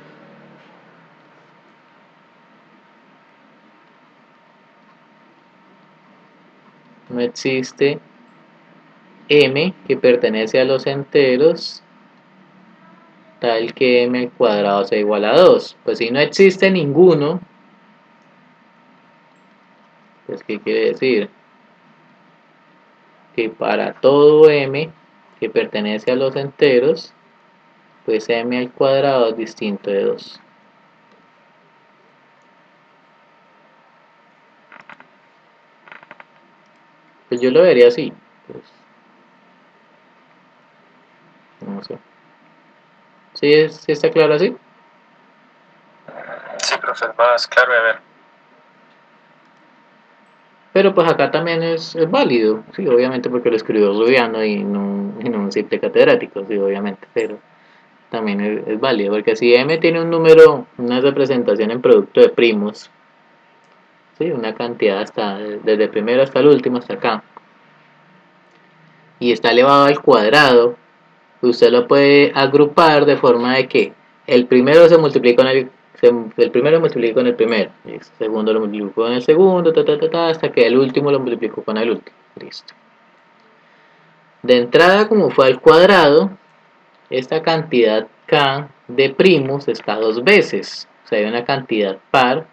No existe m que pertenece a los enteros tal que m al cuadrado sea igual a 2. Pues si no existe ninguno, pues ¿qué quiere decir? Que para todo m que pertenece a los enteros, pues m al cuadrado es distinto de 2. Pues yo lo vería así. Pues, no sé. ¿Sí está claro así? Sí, profe, es más claro de ver. Pero pues acá también es válido, sí, obviamente porque lo escribió Rubiano y no un simple catedrático, sí, obviamente, pero también es válido, porque si m tiene un número, una representación en producto de primos, sí, una cantidad desde el primero hasta el último, hasta acá, y está elevado al cuadrado, usted lo puede agrupar de forma de que el primero se multiplica con el primero multiplica con el primero, el segundo lo multiplicó con el segundo, hasta que el último lo multiplicó con el último. Listo. De entrada, como fue al cuadrado, esta cantidad k de primos está dos veces. O sea, hay una cantidad par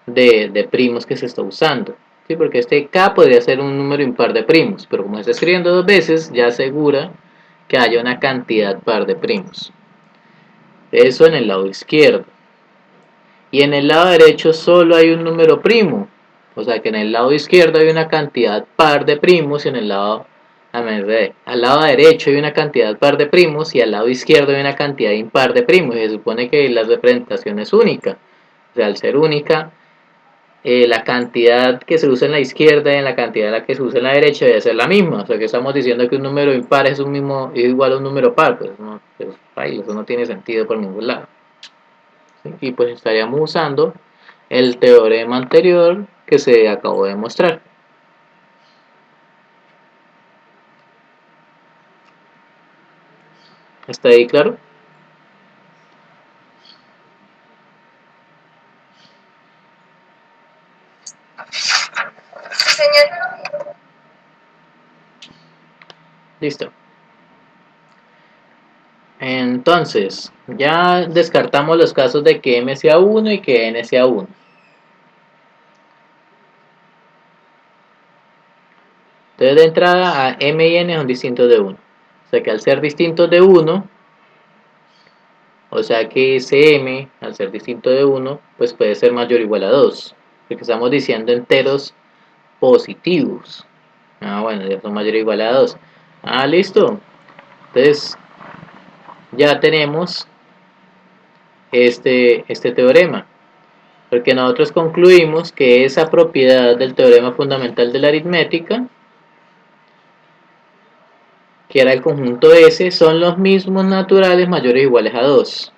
de primos que se está usando. ¿Sí? Porque este k podría ser un número impar de primos, pero como está escribiendo dos veces, ya asegura que haya una cantidad par de primos. Eso en el lado izquierdo. Y en el lado derecho solo hay un número primo. O sea que en el lado izquierdo hay una cantidad par de primos y en el lado al lado derecho hay una cantidad par de primos y al lado izquierdo hay una cantidad impar de primos. Y se supone que la representación es única. O sea, al ser única, la cantidad que se usa en la izquierda y en la cantidad la que se usa en la derecha debe ser la misma. O sea que estamos diciendo que un número impar es igual a un número par. Pues no, pues, eso no tiene sentido por ningún lado. ¿Sí? Y pues estaríamos usando el teorema anterior que se acabó de mostrar. ¿Está ahí claro? Sí, señor. Listo. Entonces, ya descartamos los casos de que m sea 1 y que n sea 1. Entonces, de entrada, a m y n son distintos de 1. O sea que al ser distintos de 1, o sea que ese m, al ser distinto de 1, pues puede ser mayor o igual a 2. Porque estamos diciendo enteros positivos. Ah, bueno, ya son mayor o igual a 2. Ah, listo. Entonces, ya tenemos este teorema. Porque nosotros concluimos que esa propiedad del teorema fundamental de la aritmética, que era el conjunto S, son los mismos naturales mayores o iguales a 2.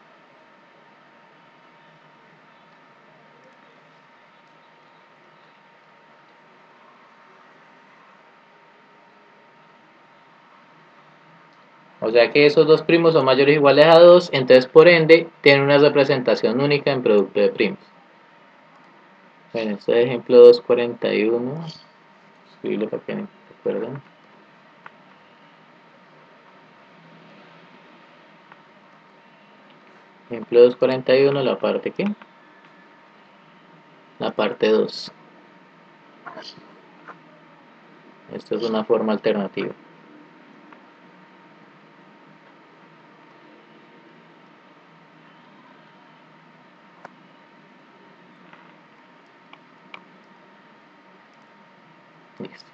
O sea que esos dos primos son mayores o iguales a 2, entonces por ende tienen una representación única en producto de primos. Bueno, este es ejemplo 241. Escribirlo para que me recuerden. Ejemplo 241, la parte ¿qué? La parte 2. Esta es una forma alternativa. Listo.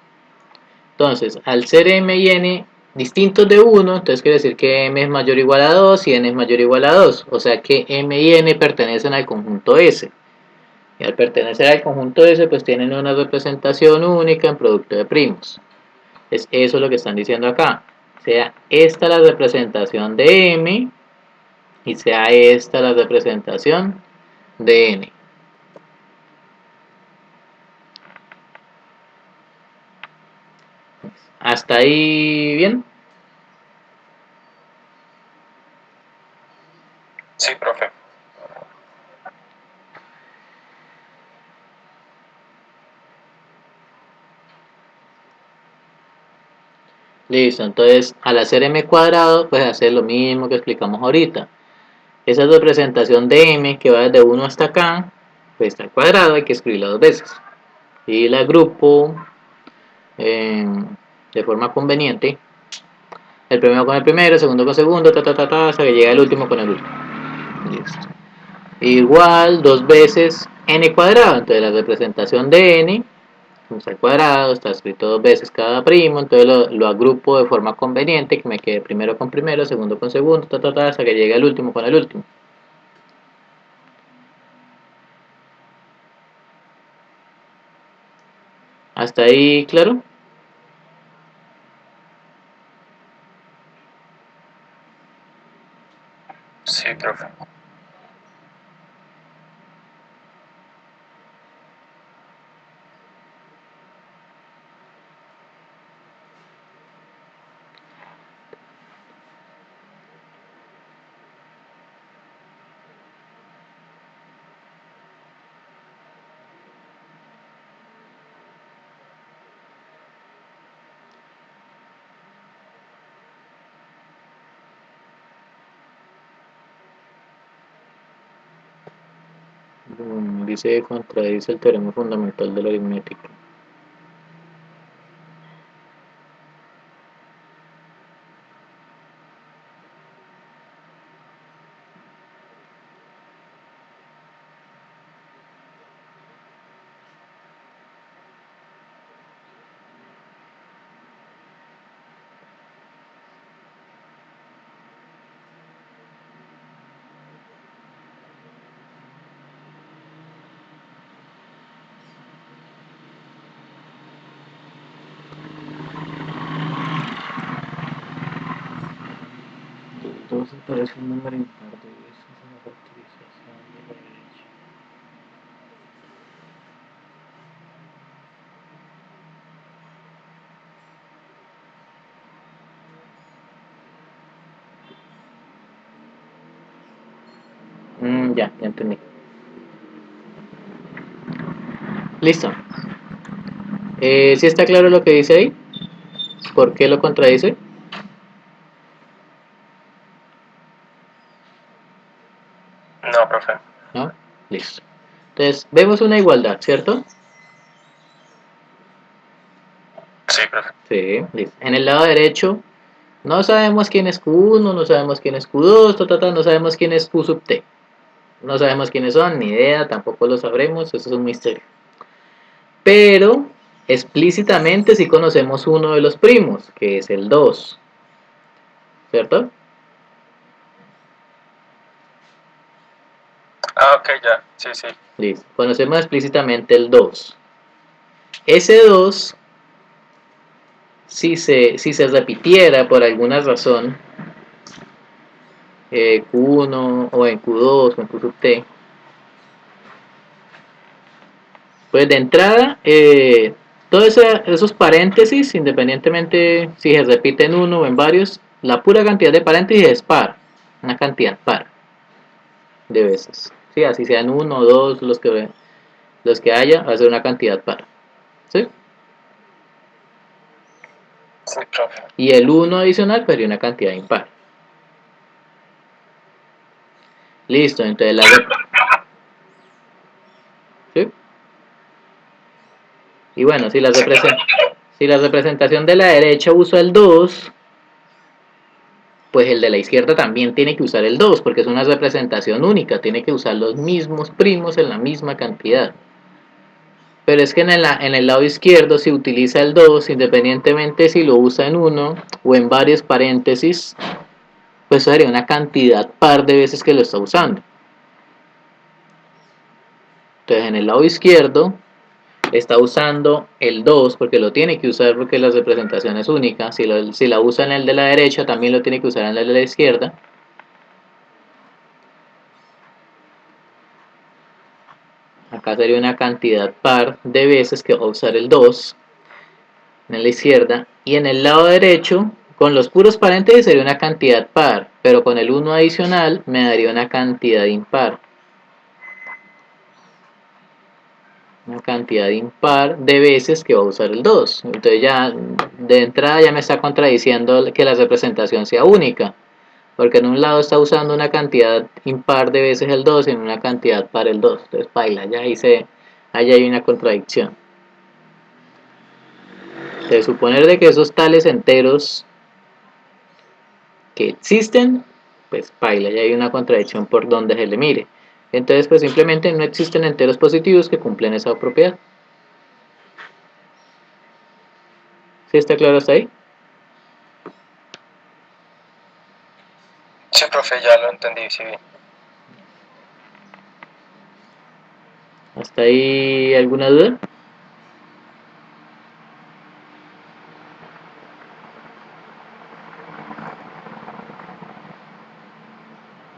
Entonces, al ser m y n distintos de 1, entonces quiere decir que m es mayor o igual a 2 y n es mayor o igual a 2. O sea que m y n pertenecen al conjunto S. Y al pertenecer al conjunto S, pues tienen una representación única en producto de primos. Es eso lo que están diciendo acá. Sea esta la representación de m y sea esta la representación de n. ¿Hasta ahí bien? Sí, profe. Listo, entonces al hacer m cuadrado, pues hacer lo mismo que explicamos ahorita. Esa representación de m que va desde 1 hasta acá, pues al cuadrado hay que escribirla dos veces. Y la agrupo de forma conveniente. El primero con el primero, el segundo con el segundo, hasta que llega el último con el último. Listo. Igual dos veces n cuadrado, entonces la representación de n está al cuadrado, está escrito dos veces cada primo, entonces lo agrupo de forma conveniente, que me quede primero con primero, segundo con segundo, hasta que llegue el último con el último. ¿Hasta ahí claro? Sí, profe. Dice que contradice el teorema fundamental de la aritmética. Entonces parece un número impar de esa es una factorización de la derecha. Ya entendí. Listo. ¿Sí está claro lo que dice ahí? ¿Por qué lo contradice? No, profe. ¿No? Listo. Entonces, vemos una igualdad, ¿cierto? Sí, profe. Sí, listo. En el lado derecho, no sabemos quién es Q1, no sabemos quién es Q2, no sabemos quién es Q sub T. No sabemos quiénes son, ni idea, tampoco lo sabremos, eso es un misterio. Pero explícitamente sí conocemos uno de los primos, que es el 2, ¿cierto? Ah, ok, ya. Sí, sí. Listo. Conocemos explícitamente el 2. Ese 2, si se repitiera por alguna razón, Q1 o en Q2 o en Q sub T, pues de entrada, todos esos paréntesis, independientemente si se repiten uno o en varios, la pura cantidad de paréntesis es par, una cantidad par de veces. ¿Sí? Así sean uno o dos los que haya, va a ser una cantidad par. ¿Sí? Sí, profe. Y el 1 adicional sería una cantidad impar. Listo, entonces ¿sí? Y bueno, si la representación de la derecha usa el 2, pues el de la izquierda también tiene que usar el 2, porque es una representación única, tiene que usar los mismos primos en la misma cantidad. Pero es que en el lado izquierdo se utiliza el 2, independientemente si lo usa en uno o en varios paréntesis, pues sería una cantidad par de veces que lo está usando. Entonces en el lado izquierdo está usando el 2 porque lo tiene que usar porque la representación es única. Si la usa en el de la derecha, también lo tiene que usar en el de la izquierda. Acá sería una cantidad par de veces que va a usar el 2 en la izquierda. Y en el lado derecho, con los puros paréntesis sería una cantidad par, pero con el 1 adicional me daría una cantidad impar. Una cantidad impar de veces que va a usar el 2. Entonces ya de entrada ya me está contradiciendo que la representación sea única, porque en un lado está usando una cantidad impar de veces el 2 y en una cantidad par el 2. Entonces baila, ahí hay una contradicción. De suponer de que esos tales enteros que existen, pues baila, ya hay una contradicción por donde se le mire. Entonces pues simplemente no existen enteros positivos que cumplen esa propiedad. ¿Sí está claro hasta ahí? Sí, profe, ya lo entendí, sí. ¿Hasta ahí alguna duda?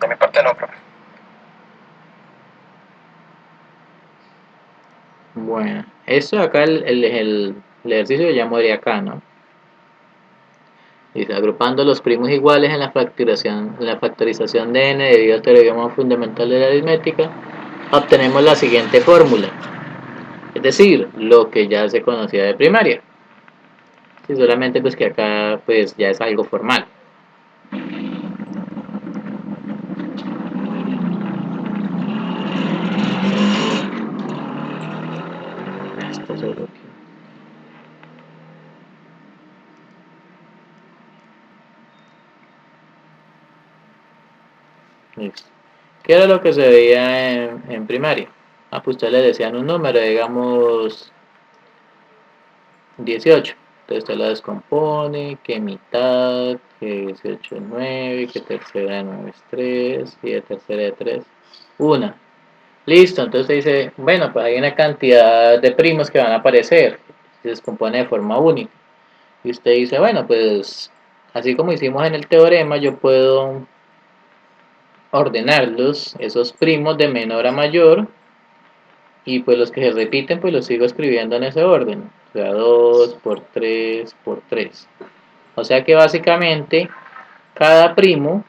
De mi parte no, profe. Bueno, esto acá el ejercicio ya llamaría acá, ¿no? Dice, agrupando los primos iguales en la factorización de n debido al teorema fundamental de la aritmética, obtenemos la siguiente fórmula. Es decir, lo que ya se conocía de primaria. Sí, solamente pues que acá pues ya es algo formal. Esto seguro que... Listo. ¿Qué era lo que se veía en primaria? Ah, pues ustedes le decían un número, digamos 18. Entonces usted lo descompone, que mitad, que 18 es 9, que tercera de 9 es 3, y de tercera de 3, 1. Listo, entonces usted dice, bueno, pues hay una cantidad de primos que van a aparecer, se descompone de forma única. Y usted dice, bueno, pues así como hicimos en el teorema, yo puedo ordenarlos, esos primos de menor a mayor, y pues los que se repiten, pues los sigo escribiendo en ese orden. O sea, 2 por 3 por 3. O sea que básicamente cada primo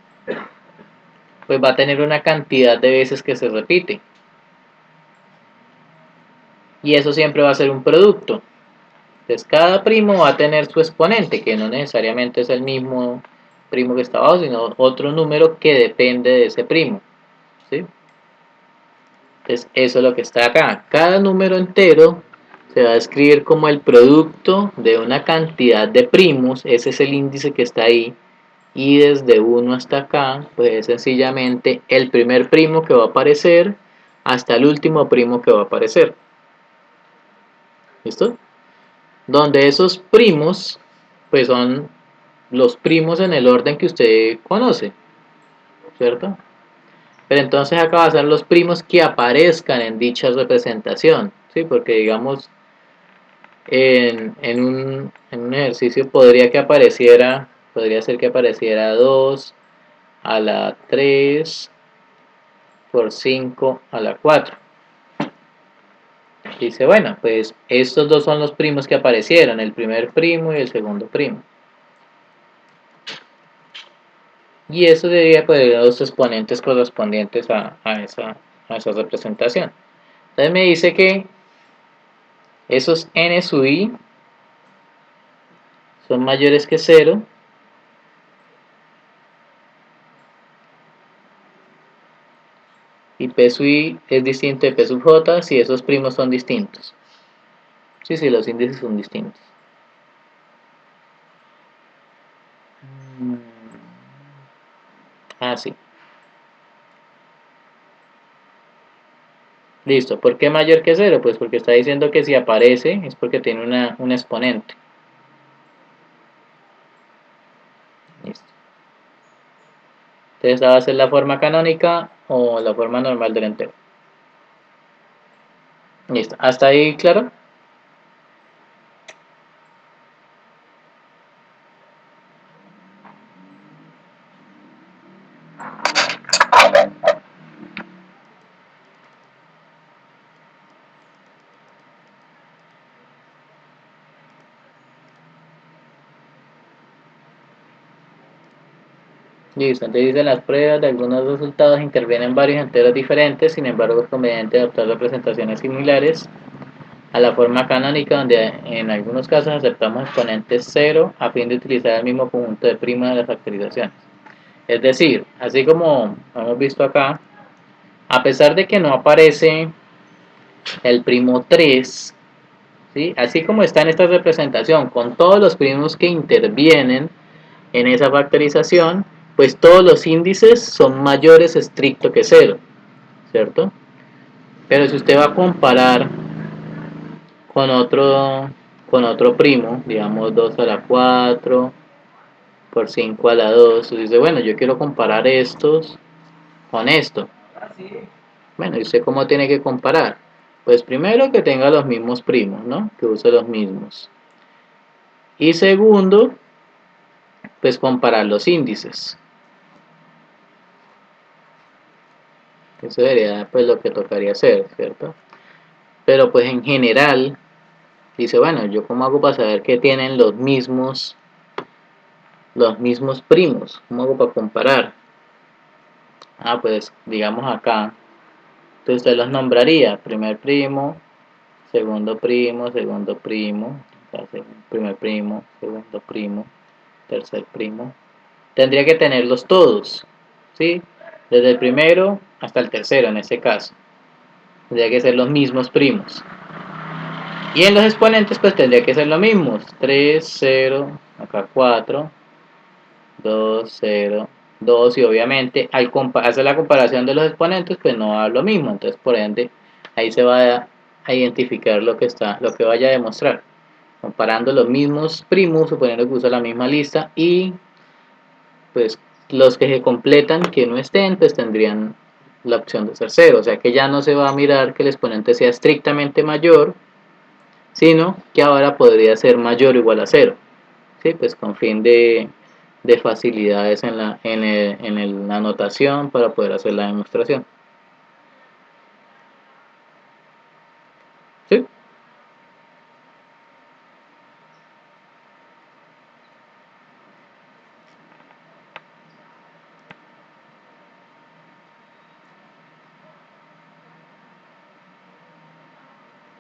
pues va a tener una cantidad de veces que se repite. Y eso siempre va a ser un producto. Entonces cada primo va a tener su exponente, que no necesariamente es el mismo primo que está abajo, sino otro número que depende de ese primo. ¿Sí? Entonces eso es lo que está acá. Cada número entero se va a escribir como el producto de una cantidad de primos. Ese es el índice que está ahí. Y desde 1 hasta acá, pues es sencillamente el primer primo que va a aparecer hasta el último primo que va a aparecer. ¿Listo? Donde esos primos, pues son los primos en el orden que usted conoce, ¿cierto? Pero entonces acá va a ser los primos que aparezcan en dicha representación, ¿sí? Porque digamos, en un ejercicio podría ser que apareciera 2 a la 3 por 5 a la 4. Dice, bueno, pues estos dos son los primos que aparecieron, el primer primo y el segundo primo. y eso sería pues los exponentes correspondientes a esa representación. Entonces me dice que esos n sub i son mayores que 0 y p sub i es distinto de p sub j si esos primos son distintos. Sí, sí, los índices son distintos. Ah, sí. Listo. ¿Por qué mayor que 0? Pues porque está diciendo que si aparece es porque tiene un exponente. Listo. Entonces, ¿esta va a ser la forma canónica o la forma normal del entero? Listo. ¿Hasta ahí claro? Listo, entonces dicen las pruebas de algunos resultados intervienen varios enteros diferentes, sin embargo es conveniente adoptar representaciones similares a la forma canónica, donde en algunos casos aceptamos exponentes 0 a fin de utilizar el mismo conjunto de primas de las factorizaciones. Es decir, así como hemos visto acá, a pesar de que no aparece el primo 3, ¿sí? Así como está en esta representación, con todos los primos que intervienen en esa factorización, pues todos los índices son mayores estricto que 0, ¿cierto? Pero si usted va a comparar con otro primo, digamos 2 a la 4 por 5 a la 2, usted dice, bueno, yo quiero comparar estos con esto. Bueno, ¿y usted cómo tiene que comparar? Pues primero que tenga los mismos primos, ¿no? Que use los mismos. Y segundo, pues comparar los índices. Eso sería pues lo que tocaría hacer, ¿cierto? Pero pues en general, dice, bueno, ¿yo cómo hago para saber que tienen los mismos primos? ¿Cómo hago para comparar? Ah, pues digamos acá, entonces usted los nombraría, primer primo, segundo primo, primer primo, segundo primo, tercer primo. Tendría que tenerlos todos, ¿sí? Desde el primero hasta el tercero en este caso. Tendría que ser los mismos primos. Y en los exponentes pues tendría que ser lo mismo. 3, 0, acá 4, 2, 0, 2 y obviamente al hacer la comparación de los exponentes pues no va a lo mismo. Entonces por ende ahí se va a identificar lo que vaya a demostrar. Comparando los mismos primos, suponiendo que usa la misma lista y pues los que se completan que no estén pues tendrían la opción de ser 0. O sea que ya no se va a mirar que el exponente sea estrictamente mayor, sino que ahora podría ser mayor o igual a 0, ¿sí? Pues con fin de facilidades en la anotación para poder hacer la demostración. ¿Sí?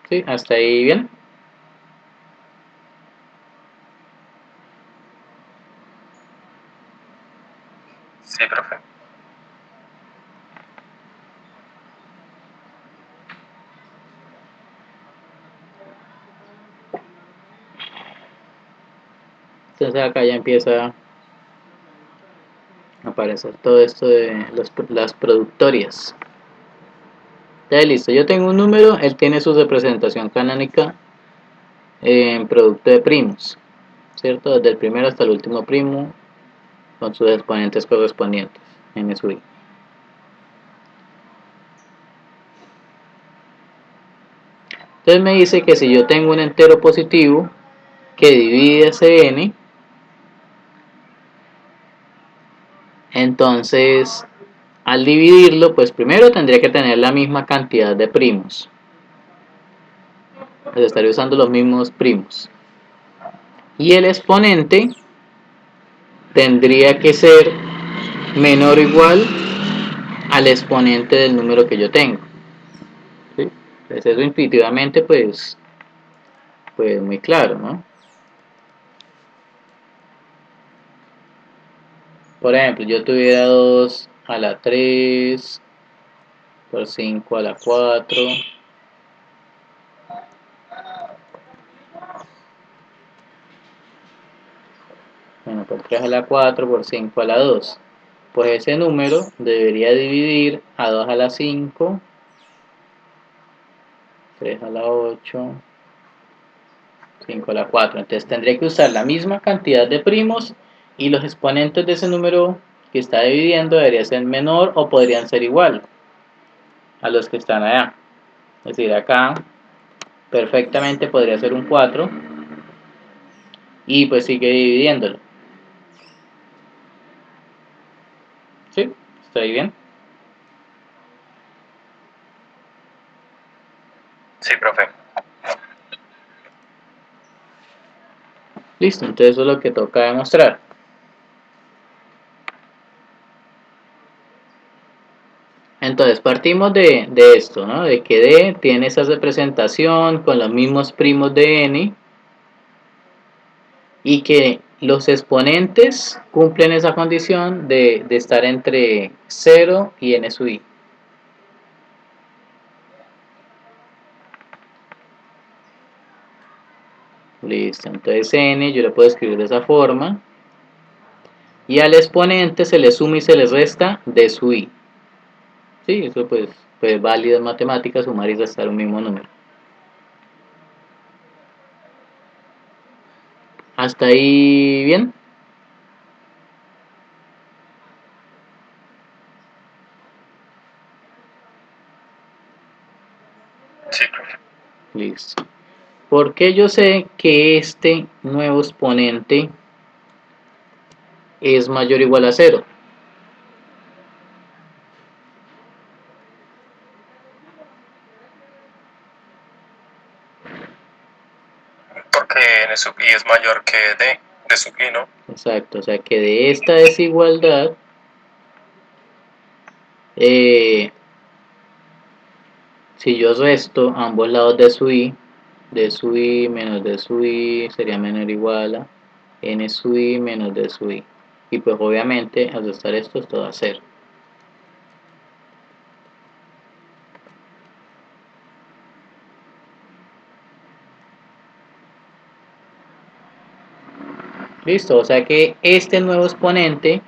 ¿Sí? ¿Hasta ahí bien? Sí, profe. Entonces acá ya empieza a aparecer todo esto de las productorias. Ya listo, yo tengo un número, él tiene su representación canónica en producto de primos, ¿cierto? Desde el primero hasta el último primo con sus exponentes correspondientes en SUI. Entonces me dice que si yo tengo un entero positivo que divide ese n, entonces al dividirlo, pues primero tendría que tener la misma cantidad de primos. Pues estaría usando los mismos primos. Y el exponente tendría que ser menor o igual al exponente del número que yo tengo. ¿Sí? Entonces eso intuitivamente pues muy claro, ¿no? Por ejemplo, yo tuviera 2 a la 3 por 5 a la 4. Bueno, por 3 a la 4 por 5 a la 2. Pues ese número debería dividir a 2 a la 5, 3 a la 8, 5 a la 4. Entonces tendría que usar la misma cantidad de primos y los exponentes de ese número que está dividiendo debería ser menor o podrían ser igual a los que están allá. Es decir, acá perfectamente podría ser un 4 y pues sigue dividiéndolo. ¿Sí? ¿Estoy bien? Sí, profe. Listo, entonces eso es lo que toca demostrar. Entonces partimos de esto, ¿no? De que D tiene esa representación con los mismos primos de N y que los exponentes cumplen esa condición de estar entre 0 y N sub i. Listo, entonces N yo lo puedo escribir de esa forma y al exponente se le suma y se le resta D sub i. Sí, eso pues válido en matemáticas, sumar y restar un mismo número. ¿Hasta ahí bien? Sí, profe. Listo. ¿Por qué yo sé que este nuevo exponente es mayor o igual a 0? Porque N sub i es mayor que D de sub i, ¿no? Exacto, o sea que de esta desigualdad si yo resto ambos lados de sub i, d sub i menos d sub i sería menor o igual a n sub i menos d sub i. Y pues obviamente al restar esto esto va a 0. Listo, o sea que este nuevo exponente,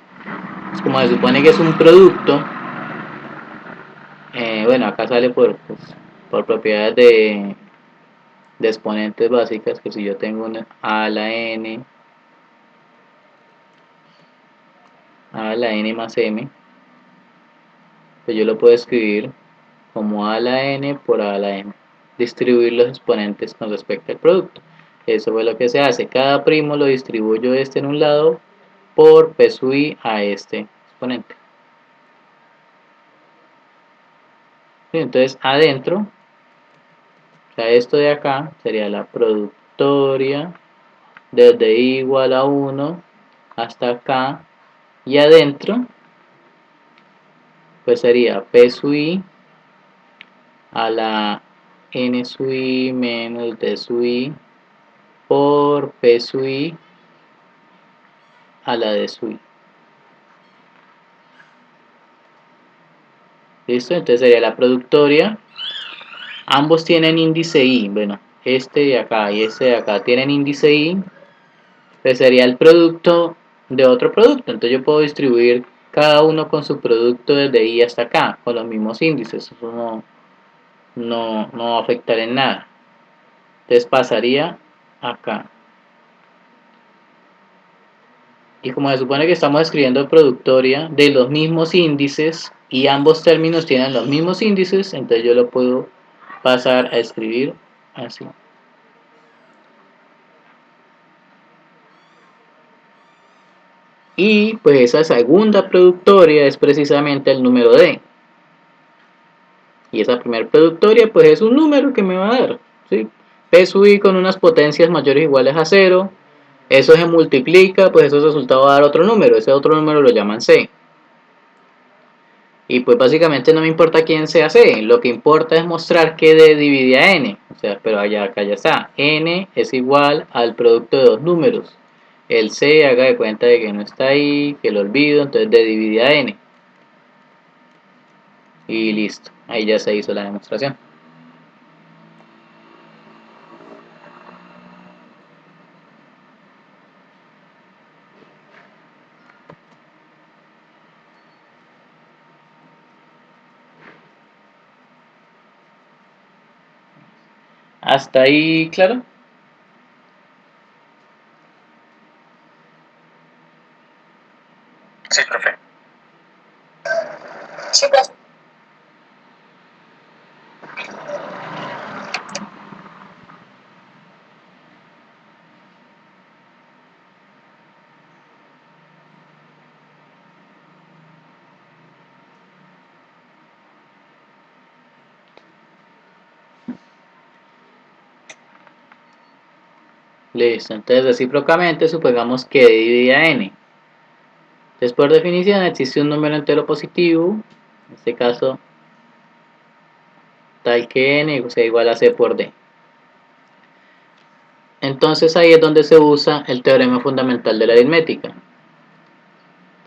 pues como se supone que es un producto, bueno, acá sale por propiedades de exponentes básicas, que si yo tengo una a a la n más m, pues yo lo puedo escribir como a a la n por a a la m, distribuir los exponentes con respecto al producto. Eso fue lo que se hace, cada primo lo distribuyo este en un lado por p sub i a este exponente. Sí, entonces adentro, o sea, esto de acá sería la productoria desde i igual a 1 hasta acá, y adentro pues sería p sub i a la n sub i menos d sub i por p sub i a la d sub i. ¿Listo? Entonces sería la productoria. Ambos tienen índice i. Bueno, este de acá y este de acá tienen índice i. Pues sería el producto de otro producto. Entonces yo puedo distribuir cada uno con su producto desde i hasta acá, con los mismos índices. Eso no va a afectar en nada. Entonces pasaría acá. Y como se supone que estamos escribiendo productoria de los mismos índices y ambos términos tienen los mismos índices, entonces yo lo puedo pasar a escribir así. Y pues esa segunda productoria es precisamente el número D. Y esa primera productoria pues es un número que me va a dar, ¿sí? P sub i con unas potencias mayores o iguales a 0. Eso se multiplica, pues ese resultado va a dar otro número. Ese otro número lo llaman C. Y pues básicamente no me importa quién sea C, lo que importa es mostrar que D divide a N. O sea, pero acá ya está. N es igual al producto de dos números. El C haga de cuenta de que no está ahí, que lo olvido, entonces D divide a N. Y listo, ahí ya se hizo la demostración. Hasta ahí, claro. Sí, profe. Sí, profe. Listo, entonces recíprocamente supongamos que D divide a N. Entonces por definición existe un número entero positivo, en este caso tal que N sea igual a C por D. Entonces ahí es donde se usa el teorema fundamental de la aritmética.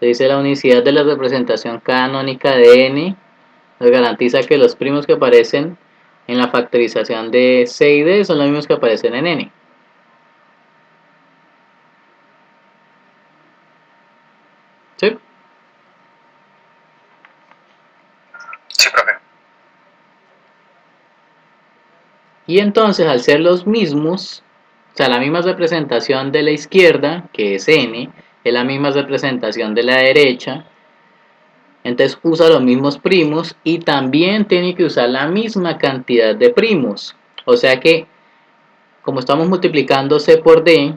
Se dice la unicidad de la representación canónica de N nos garantiza que los primos que aparecen en la factorización de C y D son los mismos que aparecen en N. ¿Sí? Sí, profe. Y entonces al ser los mismos, o sea, la misma representación de la izquierda, que es N, es la misma representación de la derecha, entonces usa los mismos primos y también tiene que usar la misma cantidad de primos. O sea que, como estamos multiplicando C por D,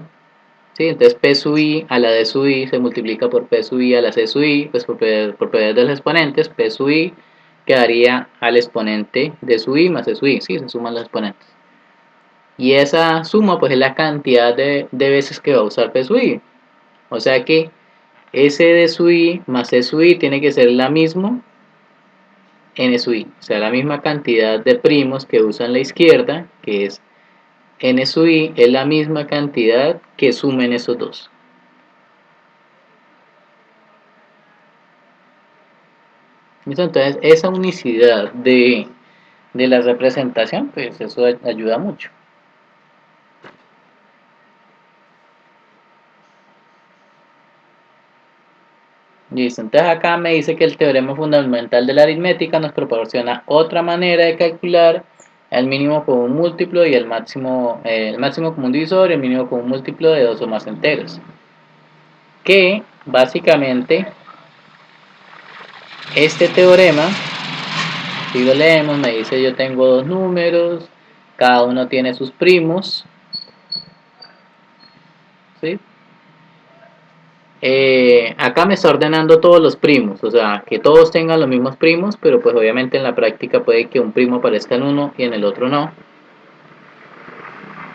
¿sí? Entonces P sub I a la D sub I se multiplica por P sub I a la C sub I, pues por propiedades de los exponentes, P sub I quedaría al exponente de sub I más C sub I, ¿sí? Se suman los exponentes. Y esa suma pues es la cantidad de veces que va a usar P sub I. O sea que S de sub I más C sub I tiene que ser la misma N sub I. O sea, la misma cantidad de primos que usa en la izquierda, que es N sub I, es la misma cantidad que sumen esos dos. Entonces, esa unicidad de la representación, pues eso ayuda mucho. Listo, entonces acá me dice que el teorema fundamental de la aritmética nos proporciona otra manera de calcular el mínimo común múltiplo y el máximo común divisor y el mínimo común múltiplo de dos o más enteros. Que básicamente este teorema, si lo leemos, me dice yo tengo dos números, cada uno tiene sus primos, ¿sí? Acá me está ordenando todos los primos, o sea, que todos tengan los mismos primos, pero pues obviamente en la práctica puede que un primo aparezca en uno y en el otro no.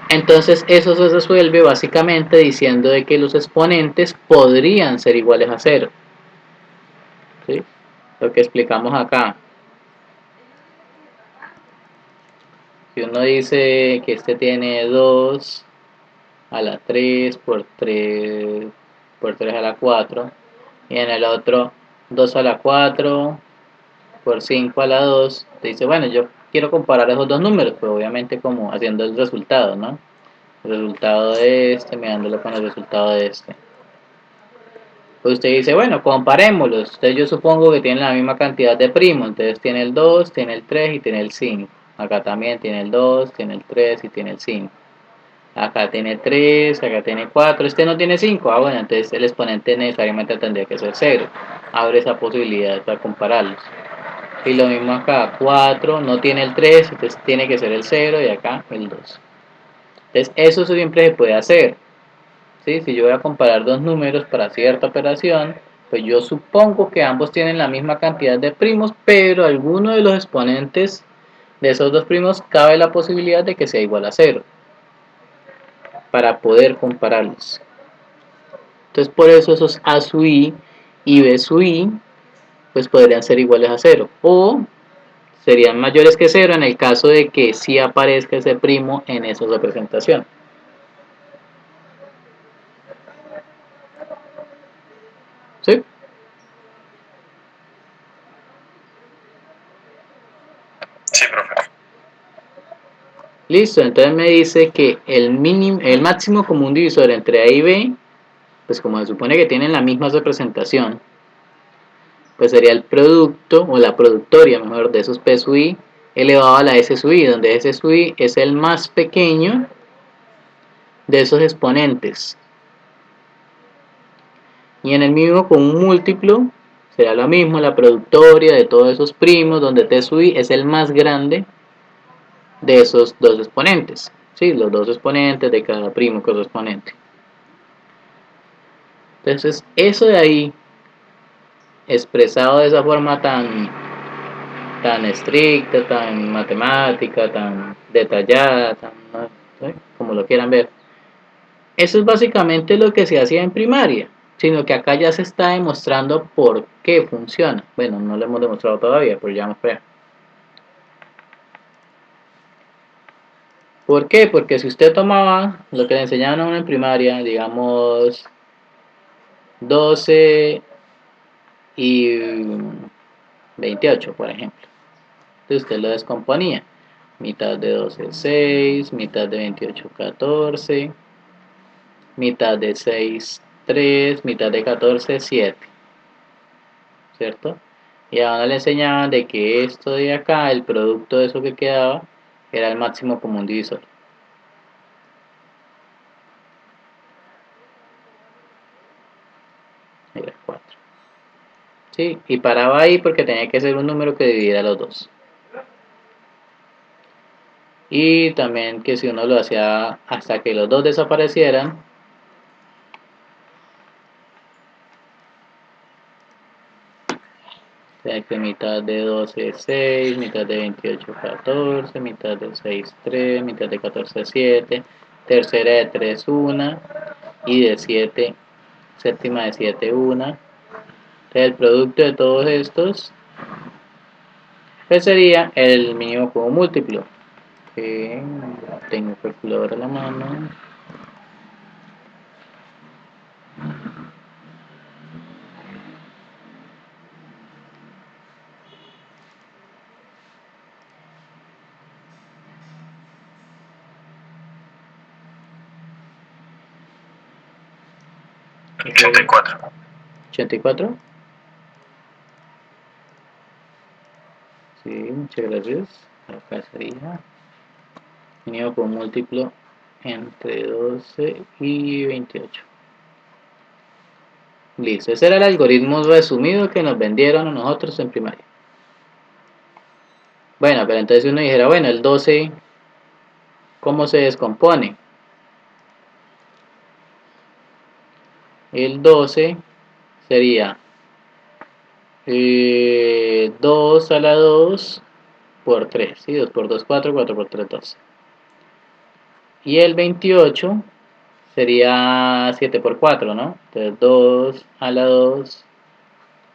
Entonces eso se resuelve básicamente diciendo de que los exponentes podrían ser iguales a 0, ¿sí? Lo que explicamos acá. Si uno dice que este tiene 2 a la 3 por 3 a la 4 y en el otro 2 a la 4 por 5 a la 2, te dice, bueno, yo quiero comparar esos dos números, pues obviamente como haciendo el resultado, ¿no? El resultado de este, mirándolo con el resultado de este. Pues usted dice, bueno, comparémoslos. Entonces yo supongo que tienen la misma cantidad de primos. Entonces tiene el 2, tiene el 3 y tiene el 5. Acá también tiene el 2, tiene el 3 y tiene el 5. Acá tiene 3, acá tiene 4. Este no tiene 5. Ah, bueno, entonces el exponente necesariamente tendría que ser 0. Abre esa posibilidad para compararlos. Y lo mismo acá, 4 no tiene el 3, entonces tiene que ser el 0 y acá el 2. Entonces eso siempre se puede hacer. ¿Sí? Si yo voy a comparar dos números para cierta operación, pues yo supongo que ambos tienen la misma cantidad de primos, pero alguno de los exponentes de esos dos primos cabe la posibilidad de que sea igual a 0 para poder compararlos. Entonces por eso esos A sub I y B sub I pues podrían ser iguales a 0. O serían mayores que 0 en el caso de que sí aparezca ese primo en esa representación. ¿Sí? Sí, profe. Listo, entonces me dice que el máximo común divisor entre A y B, pues como se supone que tienen la misma representación, pues sería el producto, o la productoria mejor, de esos P sub I elevado a la S sub I, donde S sub I es el más pequeño de esos exponentes. Y en el mínimo común múltiplo será lo mismo, la productoria de todos esos primos, donde T sub I es el más grande de esos dos exponentes. ¿Sí? Los dos exponentes de cada primo correspondiente. Entonces, eso de ahí, expresado de esa forma tan estricta, tan matemática, tan detallada, ¿sí? Como lo quieran ver. Eso es básicamente lo que se hacía en primaria, sino que acá ya se está demostrando por qué funciona. Bueno, no lo hemos demostrado todavía, pero ya vamos a ver. ¿Por qué? Porque si usted tomaba lo que le enseñaban a uno en primaria, digamos 12 y 28, por ejemplo. Entonces usted lo descomponía. Mitad de 12 es 6, mitad de 28 14, mitad de 6 3, mitad de 14 7, ¿cierto? Y ahora le enseñaban de que esto de acá, el producto de eso que quedaba, era el máximo común divisor. Era 4. ¿Sí? Y paraba ahí porque tenía que ser un número que dividiera los dos. Y también que si uno lo hacía hasta que los dos desaparecieran, o sea que mitad de 12 es 6, mitad de 28 14, mitad de 6 3, mitad de 14 7, tercera de 3 1 y de 7, séptima de 7 1. Entonces el producto de todos estos pues sería el mínimo común múltiplo. Que tengo calculadora a la mano. El 84. 84. Sí, muchas gracias. Acá sería mínimo común múltiplo entre 12 y 28. Listo, ese era el algoritmo resumido que nos vendieron a nosotros en primaria. Bueno, pero entonces si uno dijera, bueno, el 12, ¿cómo se descompone? El 12 sería 2 a la 2 por 3, ¿sí? 2 por 2, 4, 4 por 3, 12. Y el 28 sería 7 por 4, ¿no? Entonces 2 a la 2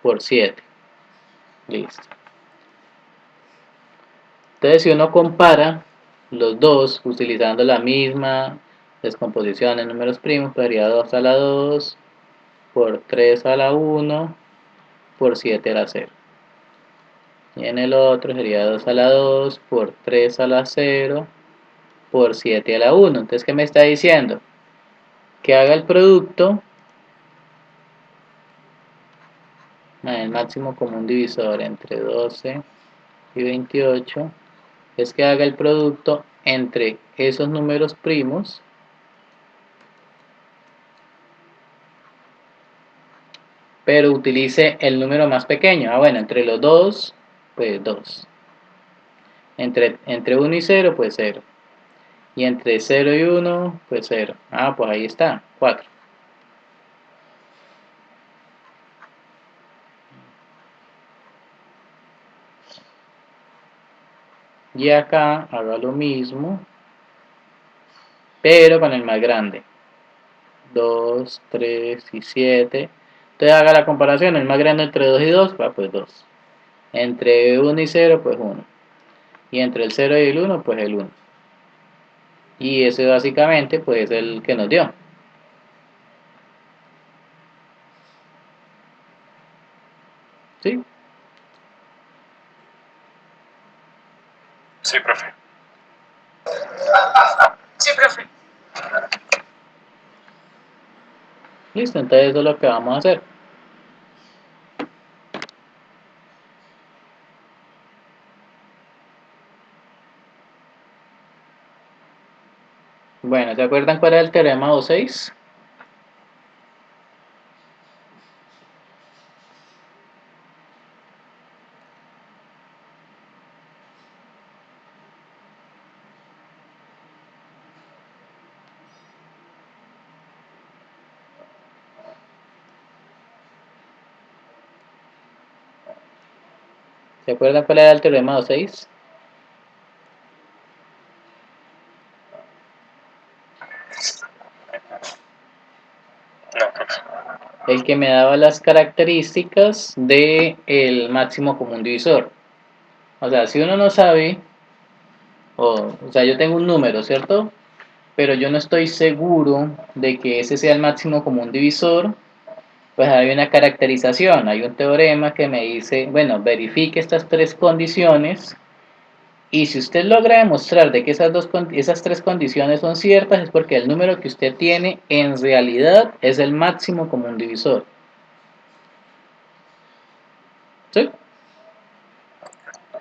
por 7. Listo. Entonces si uno compara los dos utilizando la misma descomposición en números primos, sería 2 a la 2 por 3 a la 1 por 7 a la 0. Y en el otro sería 2 a la 2 por 3 a la 0 por 7 a la 1. Entonces, ¿qué me está diciendo? Que haga el producto, el máximo común divisor entre 12 y 28, es que haga el producto entre esos números primos pero utilice el número más pequeño. Ah, bueno, entre los dos, pues 2. Entre 1 y 0, pues 0. Y entre 0 y 1, pues 0. Ah, pues ahí está, 4. Y acá haga lo mismo, pero con el más grande. 2, 3 y 7. Entonces haga la comparación, el más grande entre 2 y 2, pues 2. Entre 1 y 0, pues 1. Y entre el 0 y el 1, pues el 1. Y ese básicamente pues es el que nos dio. ¿Sí? Sí, profe. Sí, profe. Listo, entonces eso es lo que vamos a hacer. Bueno, ¿se acuerdan cuál era el teorema 2.6? ¿Se acuerdan cuál era el teorema 2.6? No, profe. El que me daba las características del máximo común divisor. O sea, si uno no sabe, o sea, yo tengo un número, ¿cierto? Pero yo no estoy seguro de que ese sea el máximo común divisor, pues hay una caracterización, hay un teorema que me dice, bueno, verifique estas tres condiciones y si usted logra demostrar de que esas tres condiciones son ciertas es porque el número que usted tiene en realidad es el máximo común divisor. ¿Sí?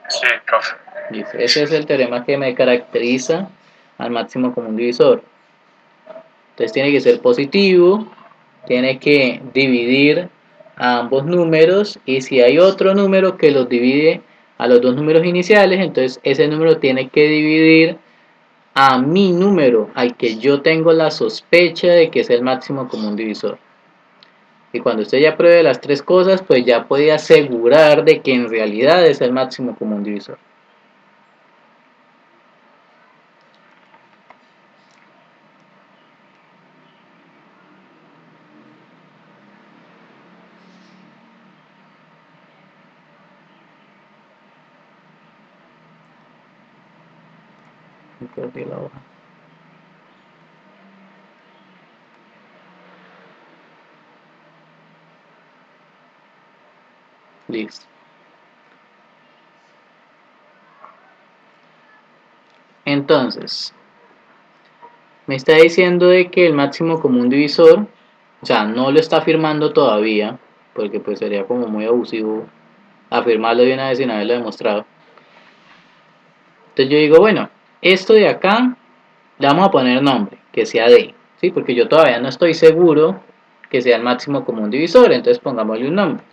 Sí, profe. Dice, ese es el teorema que me caracteriza al máximo común divisor. Entonces tiene que ser positivo, tiene que dividir a ambos números y si hay otro número que los divide a los dos números iniciales, entonces ese número tiene que dividir a mi número, al que yo tengo la sospecha de que es el máximo común divisor. Y cuando usted ya pruebe las tres cosas, pues ya puede asegurar de que en realidad es el máximo común divisor. Perdí la hoja. Listo. Entonces, me está diciendo de que el máximo común divisor, o sea, no lo está afirmando todavía, porque pues sería como muy abusivo afirmarlo de una vez sin haberlo demostrado. Entonces yo digo, bueno, esto de acá le vamos a poner nombre, que sea D, ¿sí? Porque yo todavía no estoy seguro que sea el máximo común divisor, entonces pongámosle un nombre.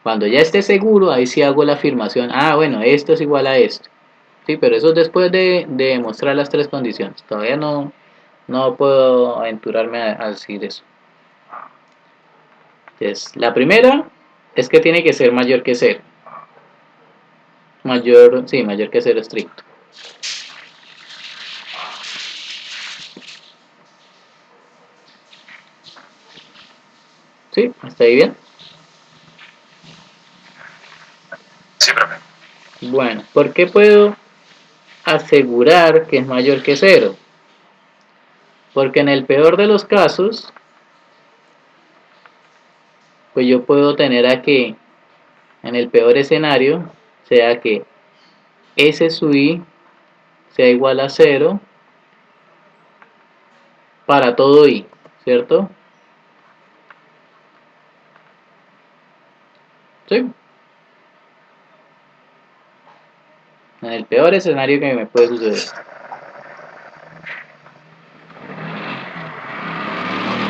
Cuando ya esté seguro, ahí sí hago la afirmación, ah, bueno, esto es igual a esto. Sí, pero eso es después de demostrar las tres condiciones. Todavía no puedo aventurarme a decir eso. Entonces, la primera es que tiene que ser mayor que 0. Mayor que 0 estricto. ¿Sí? ¿Está ahí bien? Sí, profe. Bueno, ¿por qué puedo asegurar que es mayor que 0? Porque en el peor de los casos, pues yo puedo tener a que, en el peor escenario, sea que S sub i sea igual a 0 para todo i, ¿cierto? ¿Sí? En el peor escenario que me puede suceder.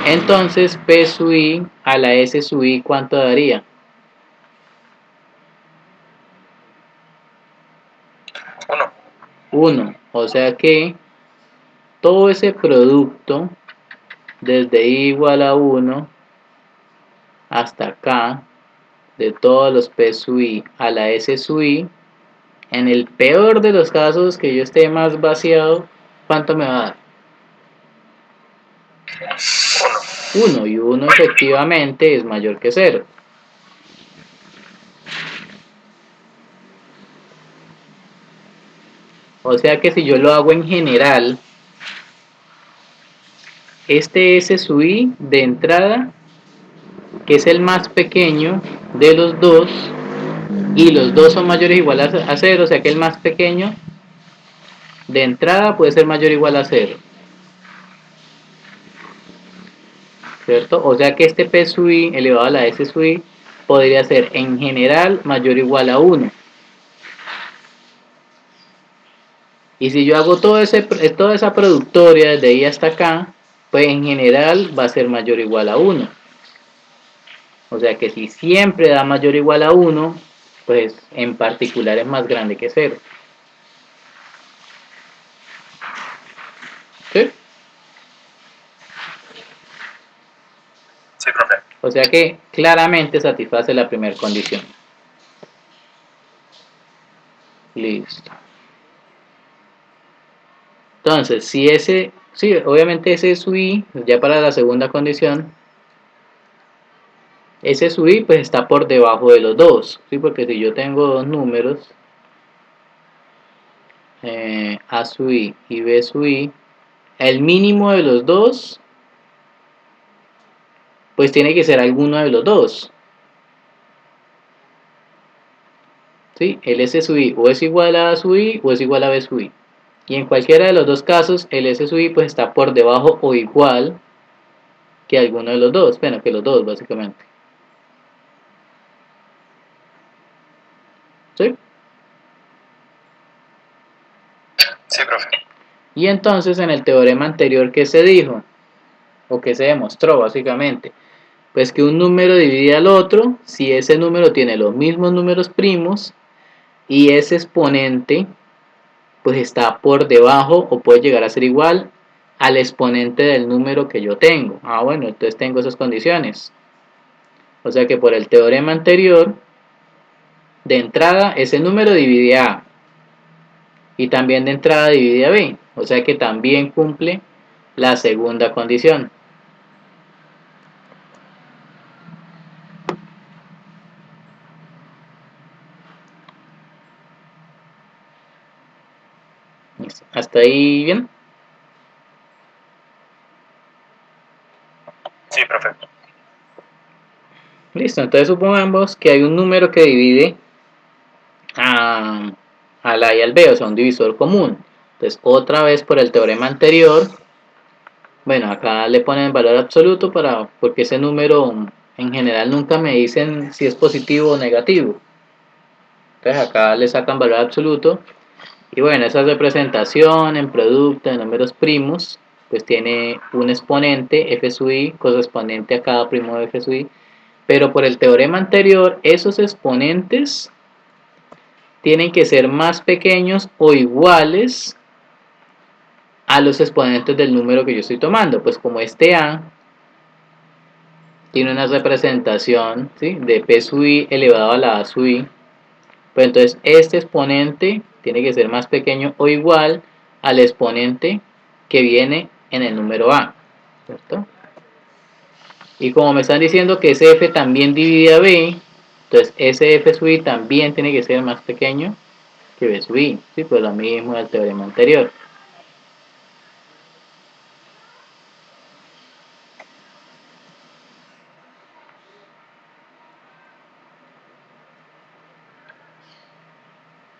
Entonces, P sub i a la S sub i, ¿cuánto daría? 1. 1. O sea que todo ese producto, desde i igual a 1 hasta acá, de todos los P sub i a la S sub i, en el peor de los casos que yo esté más vaciado, ¿cuánto me va a dar? 1. 1, y 1 efectivamente es mayor que 0. O sea que si yo lo hago en general, este S sub I de entrada, que es el más pequeño de los dos, y los dos son mayores o iguales a 0, o sea que el más pequeño de entrada puede ser mayor o igual a 0. ¿Cierto? O sea que este P sub I elevado a la S sub I podría ser en general mayor o igual a 1. Y si yo hago toda esa productoria desde ahí hasta acá, pues en general va a ser mayor o igual a 1. O sea que si siempre da mayor o igual a 1, pues en particular es más grande que 0. ¿Sí? Sí, profe. O sea que claramente satisface la primera condición. Listo. Entonces, si ese, sí, obviamente ese sub I, ya para la segunda condición, ese sub I pues está por debajo de los dos, ¿sí? Porque si yo tengo dos números, A sub I y B sub I, el mínimo de los dos, pues tiene que ser alguno de los dos, ¿sí? El S sub I o es igual a A sub I o es igual a B sub I. Y en cualquiera de los dos casos, el S sub I pues está por debajo o igual que alguno de los dos, bueno, que los dos básicamente. ¿Sí? Sí, profe. Y entonces en el teorema anterior, ¿qué se dijo? O que se demostró básicamente, pues que un número divide al otro si ese número tiene los mismos números primos y ese exponente pues está por debajo o puede llegar a ser igual al exponente del número que yo tengo. Ah, bueno, entonces tengo esas condiciones. O sea que por el teorema anterior, de entrada ese número divide a A y también de entrada divide a B. O sea que también cumple la segunda condición. ¿Hasta ahí bien? Sí, profe. Listo, entonces supongamos que hay un número que divide al A y al B, o sea, un divisor común. Entonces, otra vez por el teorema anterior, bueno, acá le ponen valor absoluto porque ese número en general nunca me dicen si es positivo o negativo. Entonces acá le sacan valor absoluto. Y bueno, esa representación en producto de números primos, pues tiene un exponente f sub i correspondiente a cada primo de f sub i. Pero por el teorema anterior, esos exponentes tienen que ser más pequeños o iguales a los exponentes del número que yo estoy tomando. Pues como este A tiene una representación, ¿sí?, de P sub I elevado a la A sub I, pues entonces este exponente tiene que ser más pequeño o igual al exponente que viene en el número A, ¿cierto? Y como me están diciendo que ese F también divide a B, entonces ese F sub I también tiene que ser más pequeño que B sub I, ¿sí? Pues lo mismo del teorema anterior.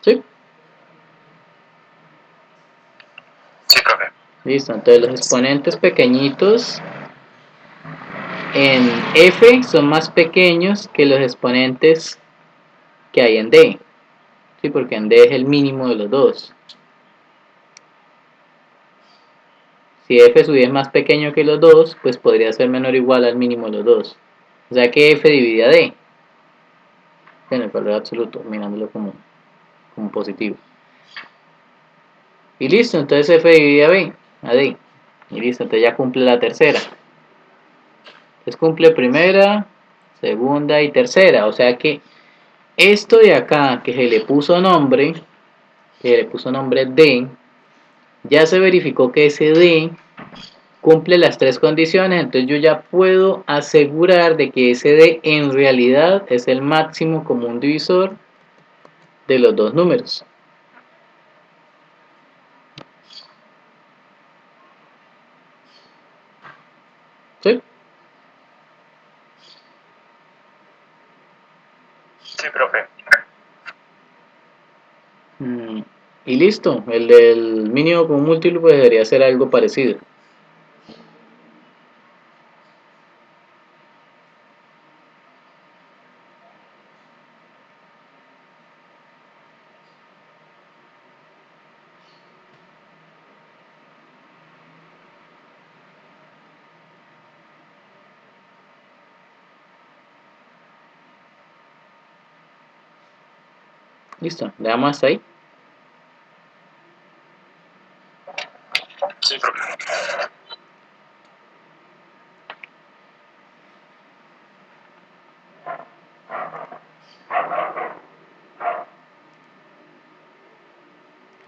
¿Sí? Sí, profe. Listo, entonces los exponentes pequeñitos en F son más pequeños que los exponentes que hay en D, ¿sí? Porque en D es el mínimo de los dos. Si F sub i es más pequeño que los dos, pues podría ser menor o igual al mínimo de los dos. O sea que F divide a D en el valor absoluto, mirándolo como positivo. Y listo, entonces F divide a D. Y listo, entonces ya cumple la tercera. Entonces cumple primera, segunda y tercera. O sea que esto de acá, que se le puso nombre D, ya se verificó que ese D cumple las tres condiciones, entonces yo ya puedo asegurar de que ese D en realidad es el máximo común divisor de los dos números. ¿Sí? Sí, profe. Y listo, el del mínimo común múltiplo pues debería ser algo parecido. Listo, le damos hasta ahí. Sí, profe.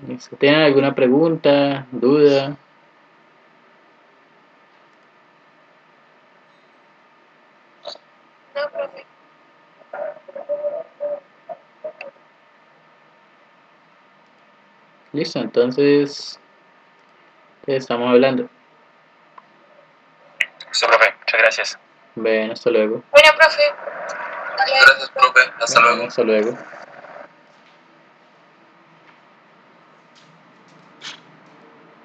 Listo. ¿Tienen alguna pregunta, duda? No, profe. Listo, entonces estamos hablando. Sí, profe. Muchas gracias. Bueno, hasta luego. Bueno, profe. Hasta luego. Gracias, profe. Hasta Bueno, luego. hasta luego.